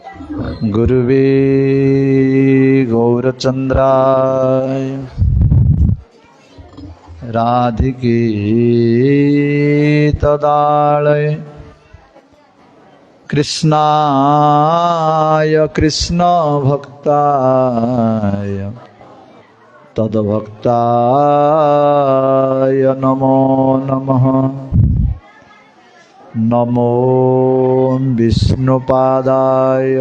गुरुवे गौरचंद्राय राधिके तदालय कृष्णाय कृष्ण भक्ताय तद्भक्ताय नमो नमः। नमो विष्णुपादाय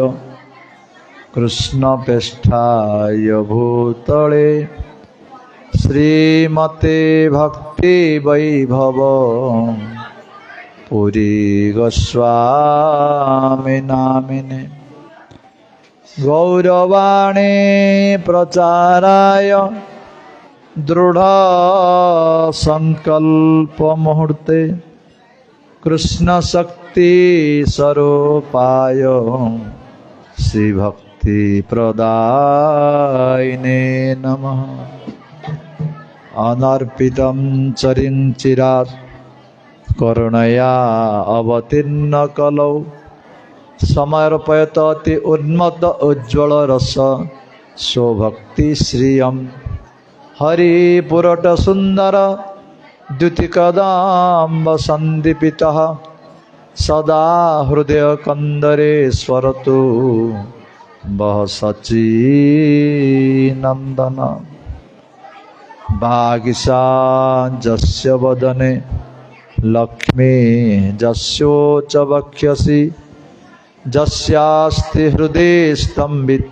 कृष्णप्रेष्ठाय भूतले श्रीमते भक्ति वैभव पुरी गोस्वामी नामिने। गौरवाणी प्रचाराय दृढ़ संकल्प मुहूर्ते कृष्ण शक्ति स्वरूपाय श्री भक्ति प्रदायिने नमः। अनर्पितं चरिंचिरात् करुणया अवतीर्ण कलौ समर्पयति उन्मत्त उज्ज्वल रस स्वभक्ति श्रियं हरिपुरट सुंदर द्युतिकदाम्ब सन्दीपितः सदा हृदय कंदरे स्वरतु बह सच्चिनंदन। वागीशाजस्य वदने लक्ष्मी जस्योच वक्ष्यसि जस्यास्ति हृदये स्तंभित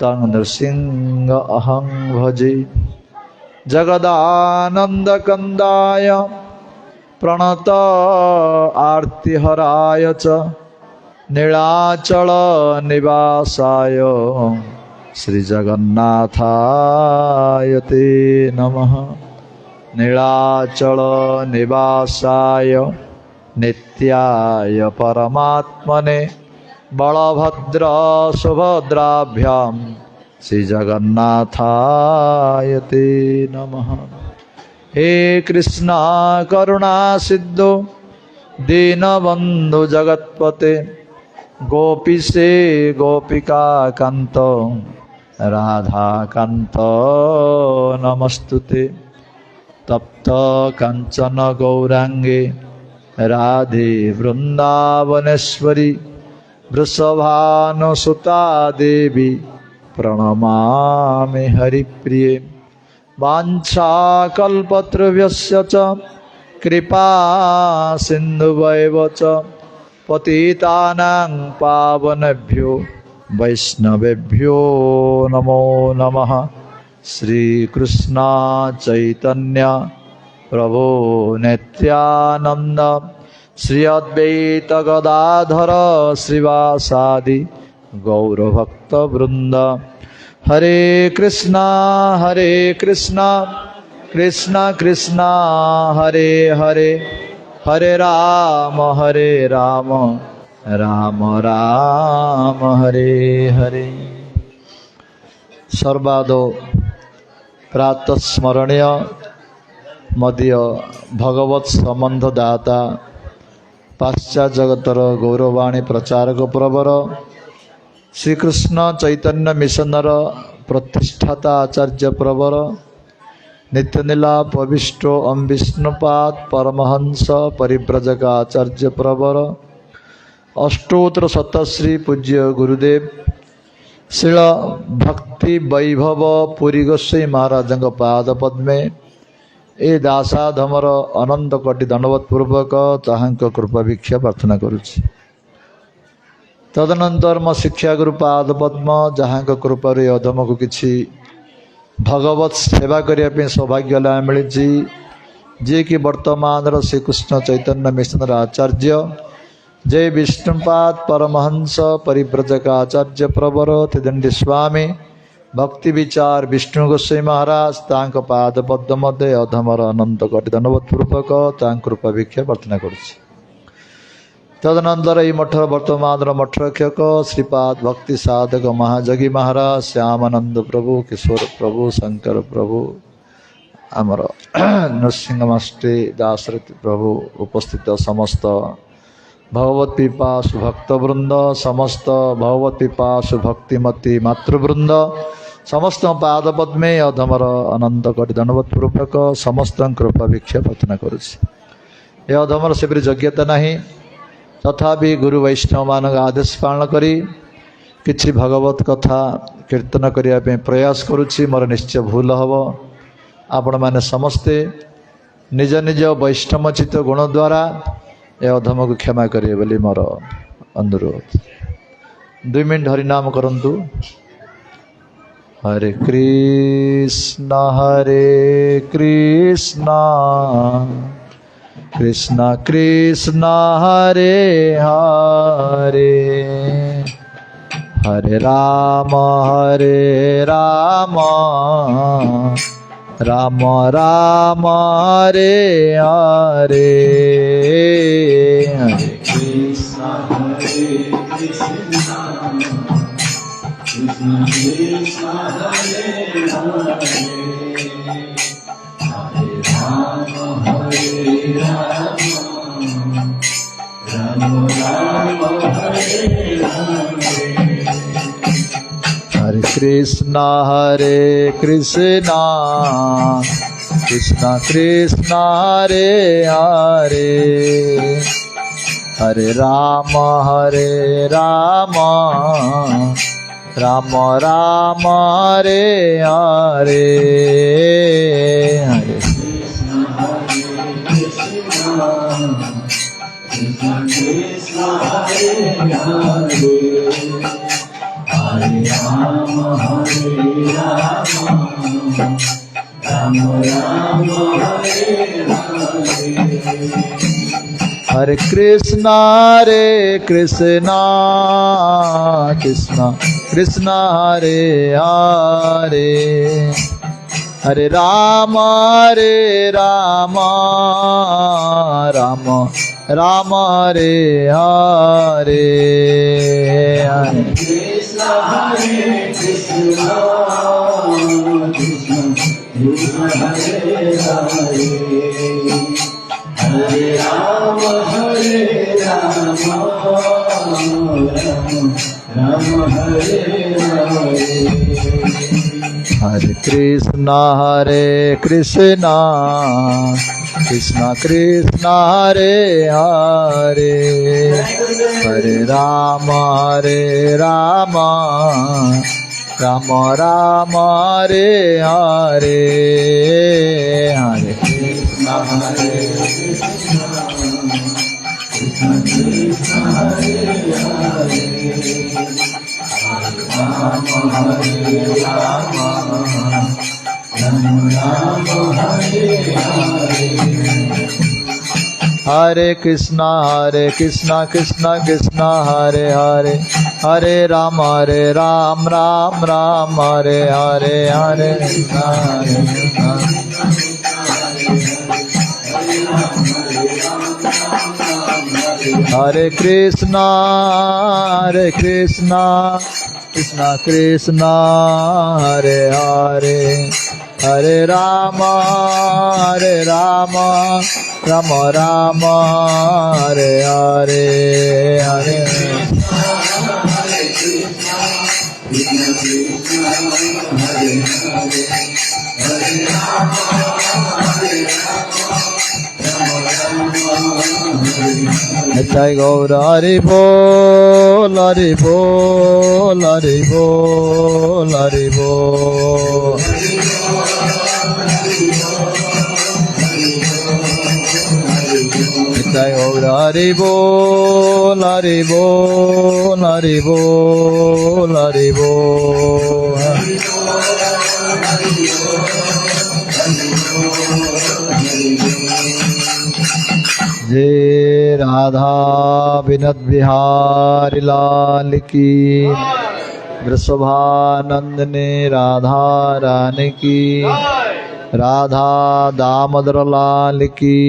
तं नृसिंह अहं भजे। जगदानंदकंदाय प्रणत आर्तिहराय च नीलाचल निवासाय श्रीजगन्नाथाय ते नमः। नीलाचल निवासाय नित्याय परमात्मने बलभद्र सुभद्राभ्यां श्रीजगन्नाथाय ते नमः। हे कृष्णा करुणा सिद्धो दीनबंधु जगत्पते गोपीशे गोपिका कांत राधा कांत नमस्तुते। तप्त कांचन गौरांगे राधे वृंदावनेश्वरी वृषभानुसुता देवी प्रणमामि हरिप्रिये। वाञ्छाकल्पतरुभ्यश्च च कृपा सिन्धुभ्येव च पतितानां पावनेभ्यो वैष्णवेभ्यो नमो नमः। श्रीकृष्ण चैतन्य प्रभो नित्यानंद श्री अद्वैत गदाधर श्रीवासादि गौरभक्तवृंद। हरे कृष्णा कृष्णा कृष्णा हरे हरे हरे राम राम राम हरे हरे। सर्वादो प्रातः स्मरणीय मध्य भगवत संबंध दाता पाश्चात्य जगतर गौरवाणी प्रचारक प्रवर श्रीकृष्ण चैतन्य मिशनर प्रतिष्ठाता आचार्य प्रवर नित्यनीला पविष्टो अम विष्णुपाद परमहंस परिव्रजक आचार्य प्रवर अष्टोत्तर शतश्री पूज्य गुरुदेव शिल भक्ति वैभव पुरी गोस्वामी महाराज पाद पद्मे ए दासाधमर अनंत कोटि दंडवत पूर्वक ताहांक कृपा भिक्षा प्रार्थना करुछि। तदनंतर मो शिक्षा गुरु पाद पद्म जहाँक कृपार अधम को किसी भगवत सेवा करने सौभाग्य लाभ मिली जी कि वर्तमान श्रीकृष्ण चैतन्य मिशन आचार्य जय विष्णुपाद परमहंस परिव्रजक आचार्य प्रवर त्रिदंडी स्वामी भक्ति विचार विष्णु गोस्वामी महाराज तांक पाद पद्म मध्य अधमर अनंत कोटि दंडवत पूर्वक तांक कृपा भिक्षा प्रार्थना करुछि। तदनंतर मठर वर्तमान मठरक्षक श्रीपाद भक्ति साधक महाजगी महाराज श्यामानंद प्रभु किशोर प्रभु शंकर प्रभु आमर नृसिंह मास्टे दासरथी प्रभु उपस्थित समस्त भगवत पिपासु भक्तवृंद समस्त भगवत पिपासु भक्तिमती मातृवृंद समस्त पाद पद्मे अधमर अनंत कोटि दंडवत पूर्वक समस्त कृपा भिक्षा प्रार्थना करुछि। ए अधमर सेपरी योग्यता नहीं तथापि गुरु वैष्णव मान आदेश पालन करी किछि भगवत कथा कीर्तन करने प्रयास करुछि। मोर निश्चय भूल हम आपण मैंने समस्ते निज निज वैष्णवचित गुण द्वारा ए अधम को क्षमा करिए बोली मोर अनुरोध। 2 मिनट हरिनाम करंतु। हरे कृष्ण कृष्ण कृष्ण हरे हरे हरे राम राम राम हरे हरे हरे कृष्ण कृष्ण कृष्ण हरे हरे हरे राम राम हरे हरे हरे कृष्ण कृष्ण कृष्ण हरे हरे हरे राम राम राम हरे हरे हरे कृष्ण कृष्ण हरे हरे हरे राम राम हरे हरे हरे कृष्ण कृष्ण कृष्ण हरे हरे हरे राम राम राम हरे हरे हरे कृष्ण कृष्ण कृष्ण हरे हरे हरे राम राम हरे हरे हरे कृष्ण कृष्ण कृष्ण कृष्ण हरे हरे हरे राम राम राम हरे हरे हरे कृष्ण कृष्ण कृष्ण हरे हरे राम हरे हरे हरे कृष्ण कृष्ण कृष्ण हरे हरे हरे राम राम हरे हरे हरे हरे कृष्ण कृष्ण कृष्ण हरे हरे हरे राम राम हरे हरे हरे निताय गौर हरि बोल हरि बोल हरि बोल हरि बोल निताय गौर हरि बोल हरि बोल हरि बोल हरि बोल जय राधा विनोद बिहारी लाल की वृषभानंदनी राधा रानी की राधा दामोदर लाल की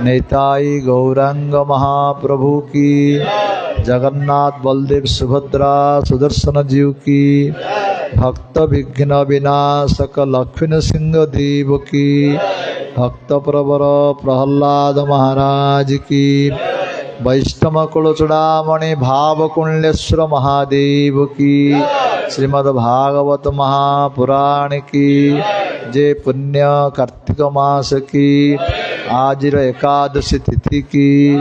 निताई गौरांग महाप्रभु की जगन्नाथ बलदेव सुभद्रा सुदर्शन जीव की भक्त विघ्न विनाशक लक्ष्मण सिंह देव की भक्त प्रवर प्रहलाद महाराज की वैष्णव कुल चूड़ामणि भावकुण्डेश्वर महादेव की, श्रीमद् भागवत महापुराण की जे, पुण्य कार्तिक मास की आजिर एकादशी तिथि की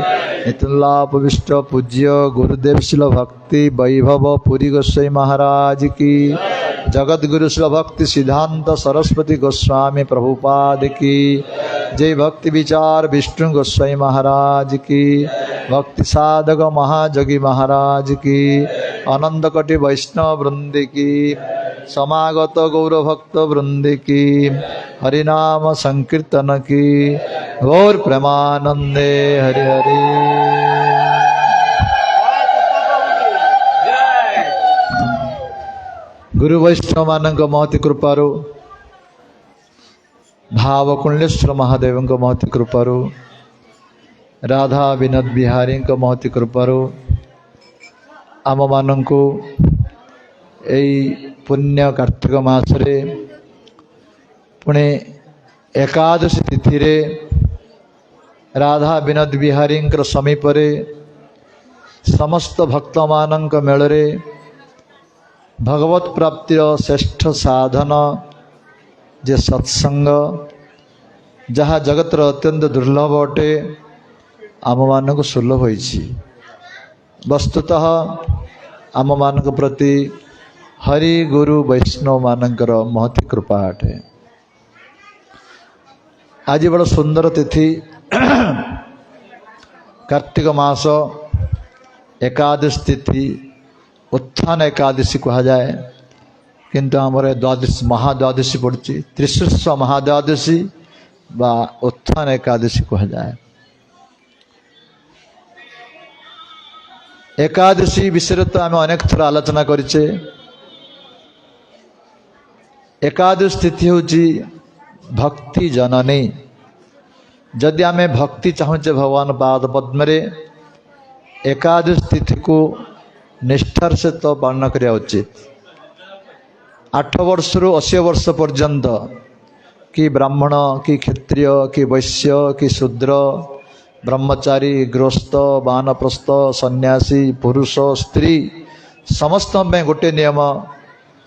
नितुल्लापविष्ट पूज्य गुरुदेव शिल भक्ति वैभव पुरी गोस्वामी महाराज की, जगत गुरु शिल भक्ति सिद्धांत सरस्वती गोस्वामी प्रभुपाद की जय, भक्ति विचार विष्णु गोस्वामी महाराज की, भक्ति साधक महाजगी महाराज की, आनंद कटि वैष्णव वृंद की, समागत गौर भक्त वृंद की, हरिनाम संकीर्तन की, गौर प्रेमानंदे हरि हरि। गुरु वैष्णव मानक महति कृपारु, भावकुण्डेश्वर महादेव महति कृपारु, राधा विनोद बिहारी महति कृपारु आम मानक यही पुण्य कार्तिक मासरे पुणे एकादशी तिथि रे राधा विनोद बिहारी समीप समस्त भक्त मानक मेल भगवत प्राप्तिर श्रेष्ठ साधन जे सत्संग जहाँ जगतर अत्यंत दुर्लभ अटे आम मानक सुलभ होइछि। वस्तुतः आम मानक प्रति हरि गुरु वैष्णव मानकर महती कृपा अटे। आज बड़ सुंदर तिथि कार्तिक मास एकादशी तिथि उत्थान एकादशी कहा जाए, किंतु आमर द्वादशी महाद्वादशी पड़ी त्रिशीर्ष महाद्वादशी बा उत्थान एकादशी कहा जाए। एकादशी विषय तो आम अनेक थर आलोचना करिचे। एकादशी तिथि हूँ भक्ति जननी। जदि आम भक्ति चाहूचे भगवान पाद पद्म एकादशी तिथि को निष्ठार से तो पालन करिया उचित। 8 वर्ष रु 80 वर्ष पर्यंत कि ब्राह्मण कि क्षत्रिय कि वैश्य कि शूद्र ब्रह्मचारी गृहस्थ वानप्रस्थ सन्यासी पुरुष स्त्री समस्त में गोटे नियम,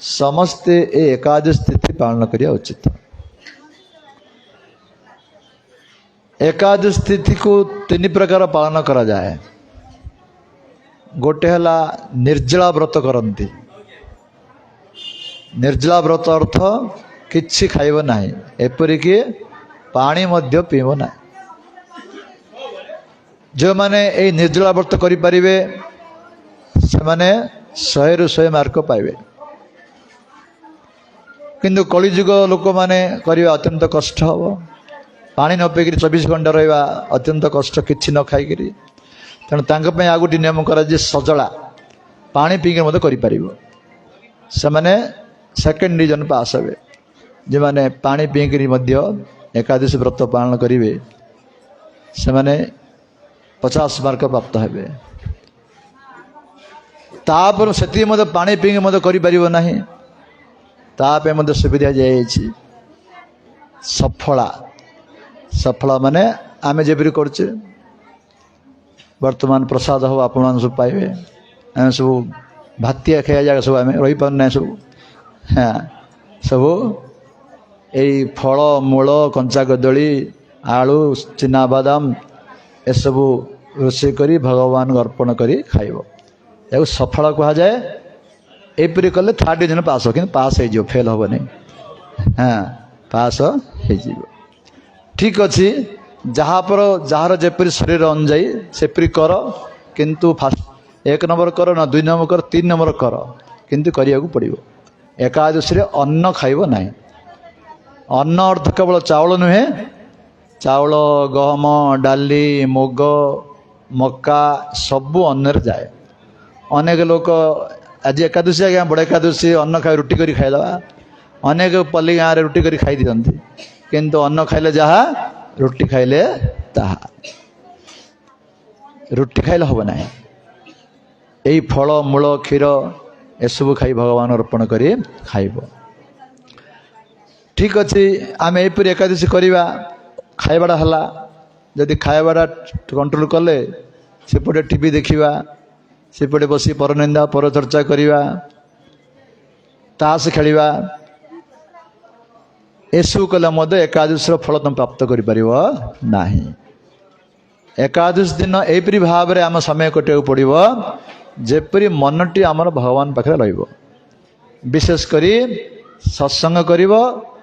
समस्ते एकादशी तिथि पालन करिया उचित। एकादशी तिथि को 3 प्रकार पालन करा जाए। गोटे हला निर्जला व्रत करती। निर्जला व्रत अर्थ किछि खाइब नाही, एपरिक पानी मध्य पीब ना। जो माने ए निर्जला व्रत करि परिबे से माने 100 रु 100 मार्क पाइबे। किंतु कलिजुग लोक माने करिबा अत्यंत कष्ट हबो। पानी न पीकरी 24 घंटा रहिबा अत्यंत कष्ट, किछि न खाइकरी। तेणु तांक पे आ गोटे नियम करा जे सजला पानी पीकर मत करि परिबो। से माने सेकेंड डिवीजन पास हेबे। जे माने पानी पीकरी मध्य एकादशी व्रत पालन करिवे से माने 50 मार्क प्राप्त हेबे। तापर सेति मत पानी पीके मत करि परिबो नाही। तापे मत सुविधा जायछि सफला। सफला माने आमे जेबरी करछे वर्तमान प्रसाद हो आप सब पाइबे। आम सब भातिया खाया जाए सब आम रही पारना सब। हाँ सब यही फल मूल कंचा कदली आलू चिनाबादाम एसबू रोषे करी भगवान अर्पण करी खाइब। या सफल कह जाए। यहपरी कले 3rd डिवीजन पास हो, कि पास हो फेल हेनी। हाँ पास हो। ठीक अच्छी जहाँ पर जार जेपरी शरीर अनुजाई सेपरी कर, किंतु फास्ट 1 नंबर कर ना 2 नंबर कर 3 नंबर कर, किंतु करिया को पड़िबो। एकादशी अन्न खाइब नाही। अन्न अर्थ केवल चावल नुहे, चावल गहम डाली मुग मक्का सबू अन्न जाए। अनेक लोक आज एकादशी आज्ञा बड़ एकादशी अन्न खाई रुटी करी खाइदवा। अनेक पल्ली गाँव में रुटी करी खाई दियंती, किंतु अन्न खाइले जहा रुटी खाइले ताहा। रुटी खाइले हब ना। यही फल मूल क्षीर एसबू खाई भगवान अर्पण करी खाइब। ठीक अच्छे आम यहपरी एकादशी करवा। खाइबाटा हला जदि खाइबाटा कंट्रोल कले सेपटे टीवी देखा सेपटे बसी परनिंदा परचर्चा करवा ताश खेलिवा एसबू कले एकादशी फल तुम प्राप्त कर एकादशी दिन यहीपरि भाव में आम समय कटिया पड़ो जेपरी मनटी आमर भगवान पाखे विशेषकर सत्संग कर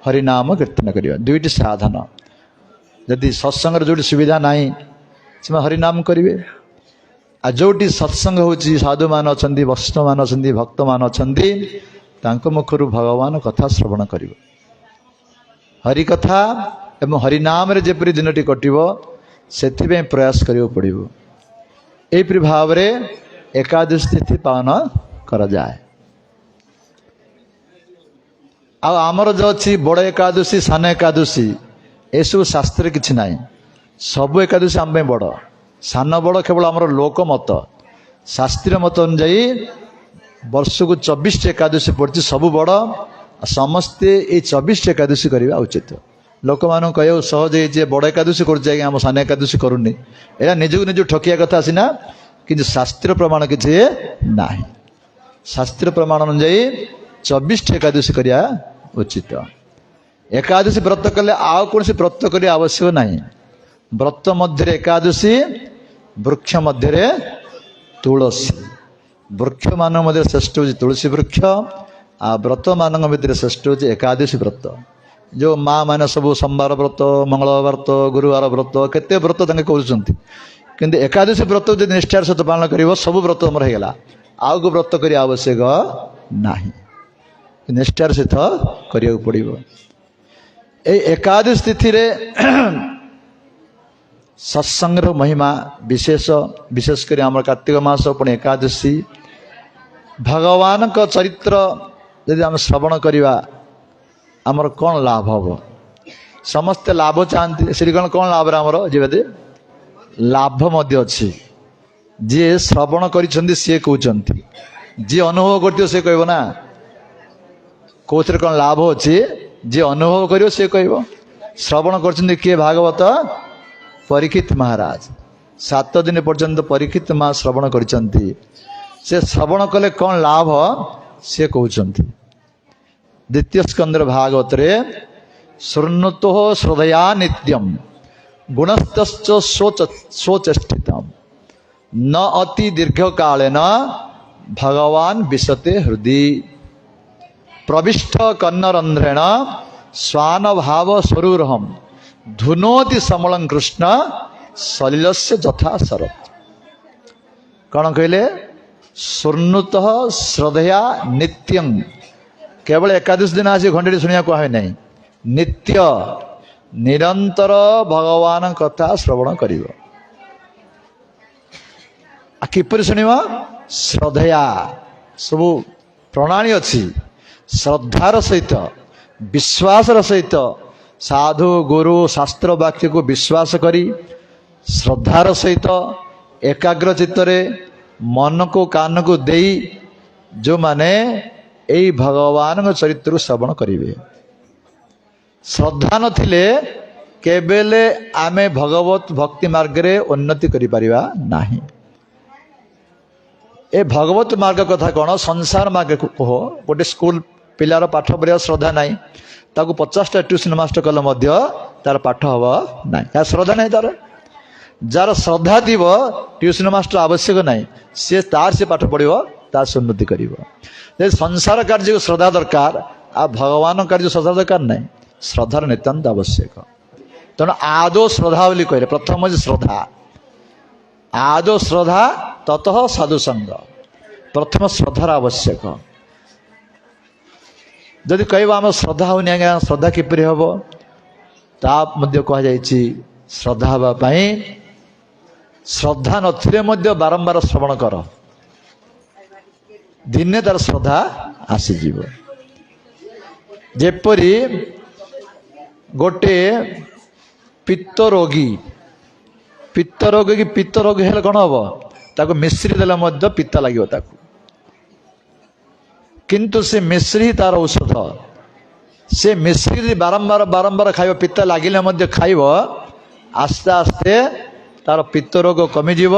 हरिनाम कीर्तन करवा दुईटी साधन जदि सत्संग जो सुविधा ना से हरिनाम करेंगे आ जोटी सत्संग हो साधु मान अच्छा वैष्णव मान अच्छा भक्त मान अच्छा मुखर भगवान कथा श्रवण कर हरि कथा एवं हरिनाम जेपरी दिन टी कटो से प्रयास करियो पड़ो यहीपरि भाव में एकादशी तिथि पालन करा जाए। आमर जो अच्छी बड़ एकादशी सान एकादशी एसबू शास्त्र किसी ना सबू एकादशी आम बड़ सान बड़ केवल आमर लोक मत शास्त्रीय मत अनुजाई वर्ष को 24 एकादशी पड़ी सबू बड़ समस्ते ये 24 एकादशी करवा उचित लोक मान कह सहज ये बड़ एकादशी कर सान एकादशी करूनी एरा निजक निज ठकिया कथा सीना कि शास्त्र प्रमाण किसी ना शास्त्र प्रमाण अनुजाई 24 एकादशी करवा उचित एकादशी व्रत कले आउ कौन से व्रत कर आवश्यक ना व्रत मध्य एकादशी वृक्ष मध्य तुलसी वृक्ष मान श्रेष्ठ हो तुलसी वृक्ष आ व्रत मान भितर श्रेष्ठ हो एकादशी व्रत जो माँ मैंने सब सोमवार व्रत मंगलवार व्रत गुरुवार व्रत केते व्रत किंतु एकादशी व्रत जो निष्ठार सहित पालन कर सब व्रत तुम होगा आउ को व्रत कर आवश्यक ना निष्ठार सहित करा पड़ो एकादशी तिथि सत्संग महिमा विशेष विशेषकर आम कार्तिक मास पुणी एकादशी भगवान का चरित्र यदि आम श्रवण करवा आमर कौन लाभ हम समस्ते लाभ चाहती श्रीगण कौन लाभ आमर जी लाभ अच्छी जी श्रवण कर सी कहते जी अनुभव कर कह ना कौन कौन लाभ अच्छी जी अनुभव कर सी कह श्रवण कर किए भागवत परीक्षित महाराज 7 दिन पर्यंत परीक्षित माँ श्रवण कर श्रवण कले कौन लाभ सी कहते द्वितीय स्कंदर भागवत शृणुतो श्रद्धया नित्यम गुणस्तश्च स्वचेष्टितम न अति दीर्घ कालेन भगवान विशते हृदय प्रविष्ट कर्णरंध्रेण स्वान भाव स्वरूरहम धुनोति समलं कृष्ण सलिलस्य जथा शरत कौन कहले शृणुत श्रद्धया नित्यं केवल एकादशी दिन आसी घंटे शुणा कहे ना नित्य निरंतर भगवान कथा श्रवण कर किपर शुणव श्रद्धया सब प्रणाली अच्छी श्रद्धार सहित विश्वासर सहित साधु गुरु शास्त्र वाक्य को विश्वास करी श्रद्धार सहित एकाग्र चित्तरे मन को कान को देई जो माने यही भगवान चरित्र श्रवण करेंगे श्रद्धा नथिले केबेले आमे भगवत भक्ति मार्ग रे उन्नति करि परिबा नाही। ए भगवत मार्ग कथा कौन संसार मार्ग कह गोटे स्कूल पिलार पाठ पढ़ा श्रद्धा ना ताकू 50टा ट्यूशन मास्टर कले तार पाठ हम ना श्रद्धा ना तार जार श्रद्धा थी ट्यूशन मास्टर आवश्यक ना सी तार से पाठ पढ़ो तार से उन्नति कर संसार कार्य को श्रद्धा दरकार आ भगवान कार्य श्रद्धा दरकार ना श्रद्धार नितांत आवश्यक तेणु आदो श्रद्धा बोली कहले प्रथम श्रद्धा आदो श्रद्धा ततः साधुसंग प्रथम श्रद्धार आवश्यक जदि कह आम श्रद्धा होनी आज्ञा श्रद्धा किपरि हम ता कह श्रद्धा हाँपाई श्रद्धा नथिले बारंबार श्रवण कर दिने तार श्रद्धा आसीज जेपरी गोटे पित्त रोगी की पित्त रोगी हेले कौन हम ताको मिश्री देले मध्य पित्त लगे ताको किंतु से मिश्री तार औषध से मिश्री बारंबार बारंबार खाइब पित्त लगिले मध्य खाइब आस्ते आस्ते तार पित्त रोग कमिजिव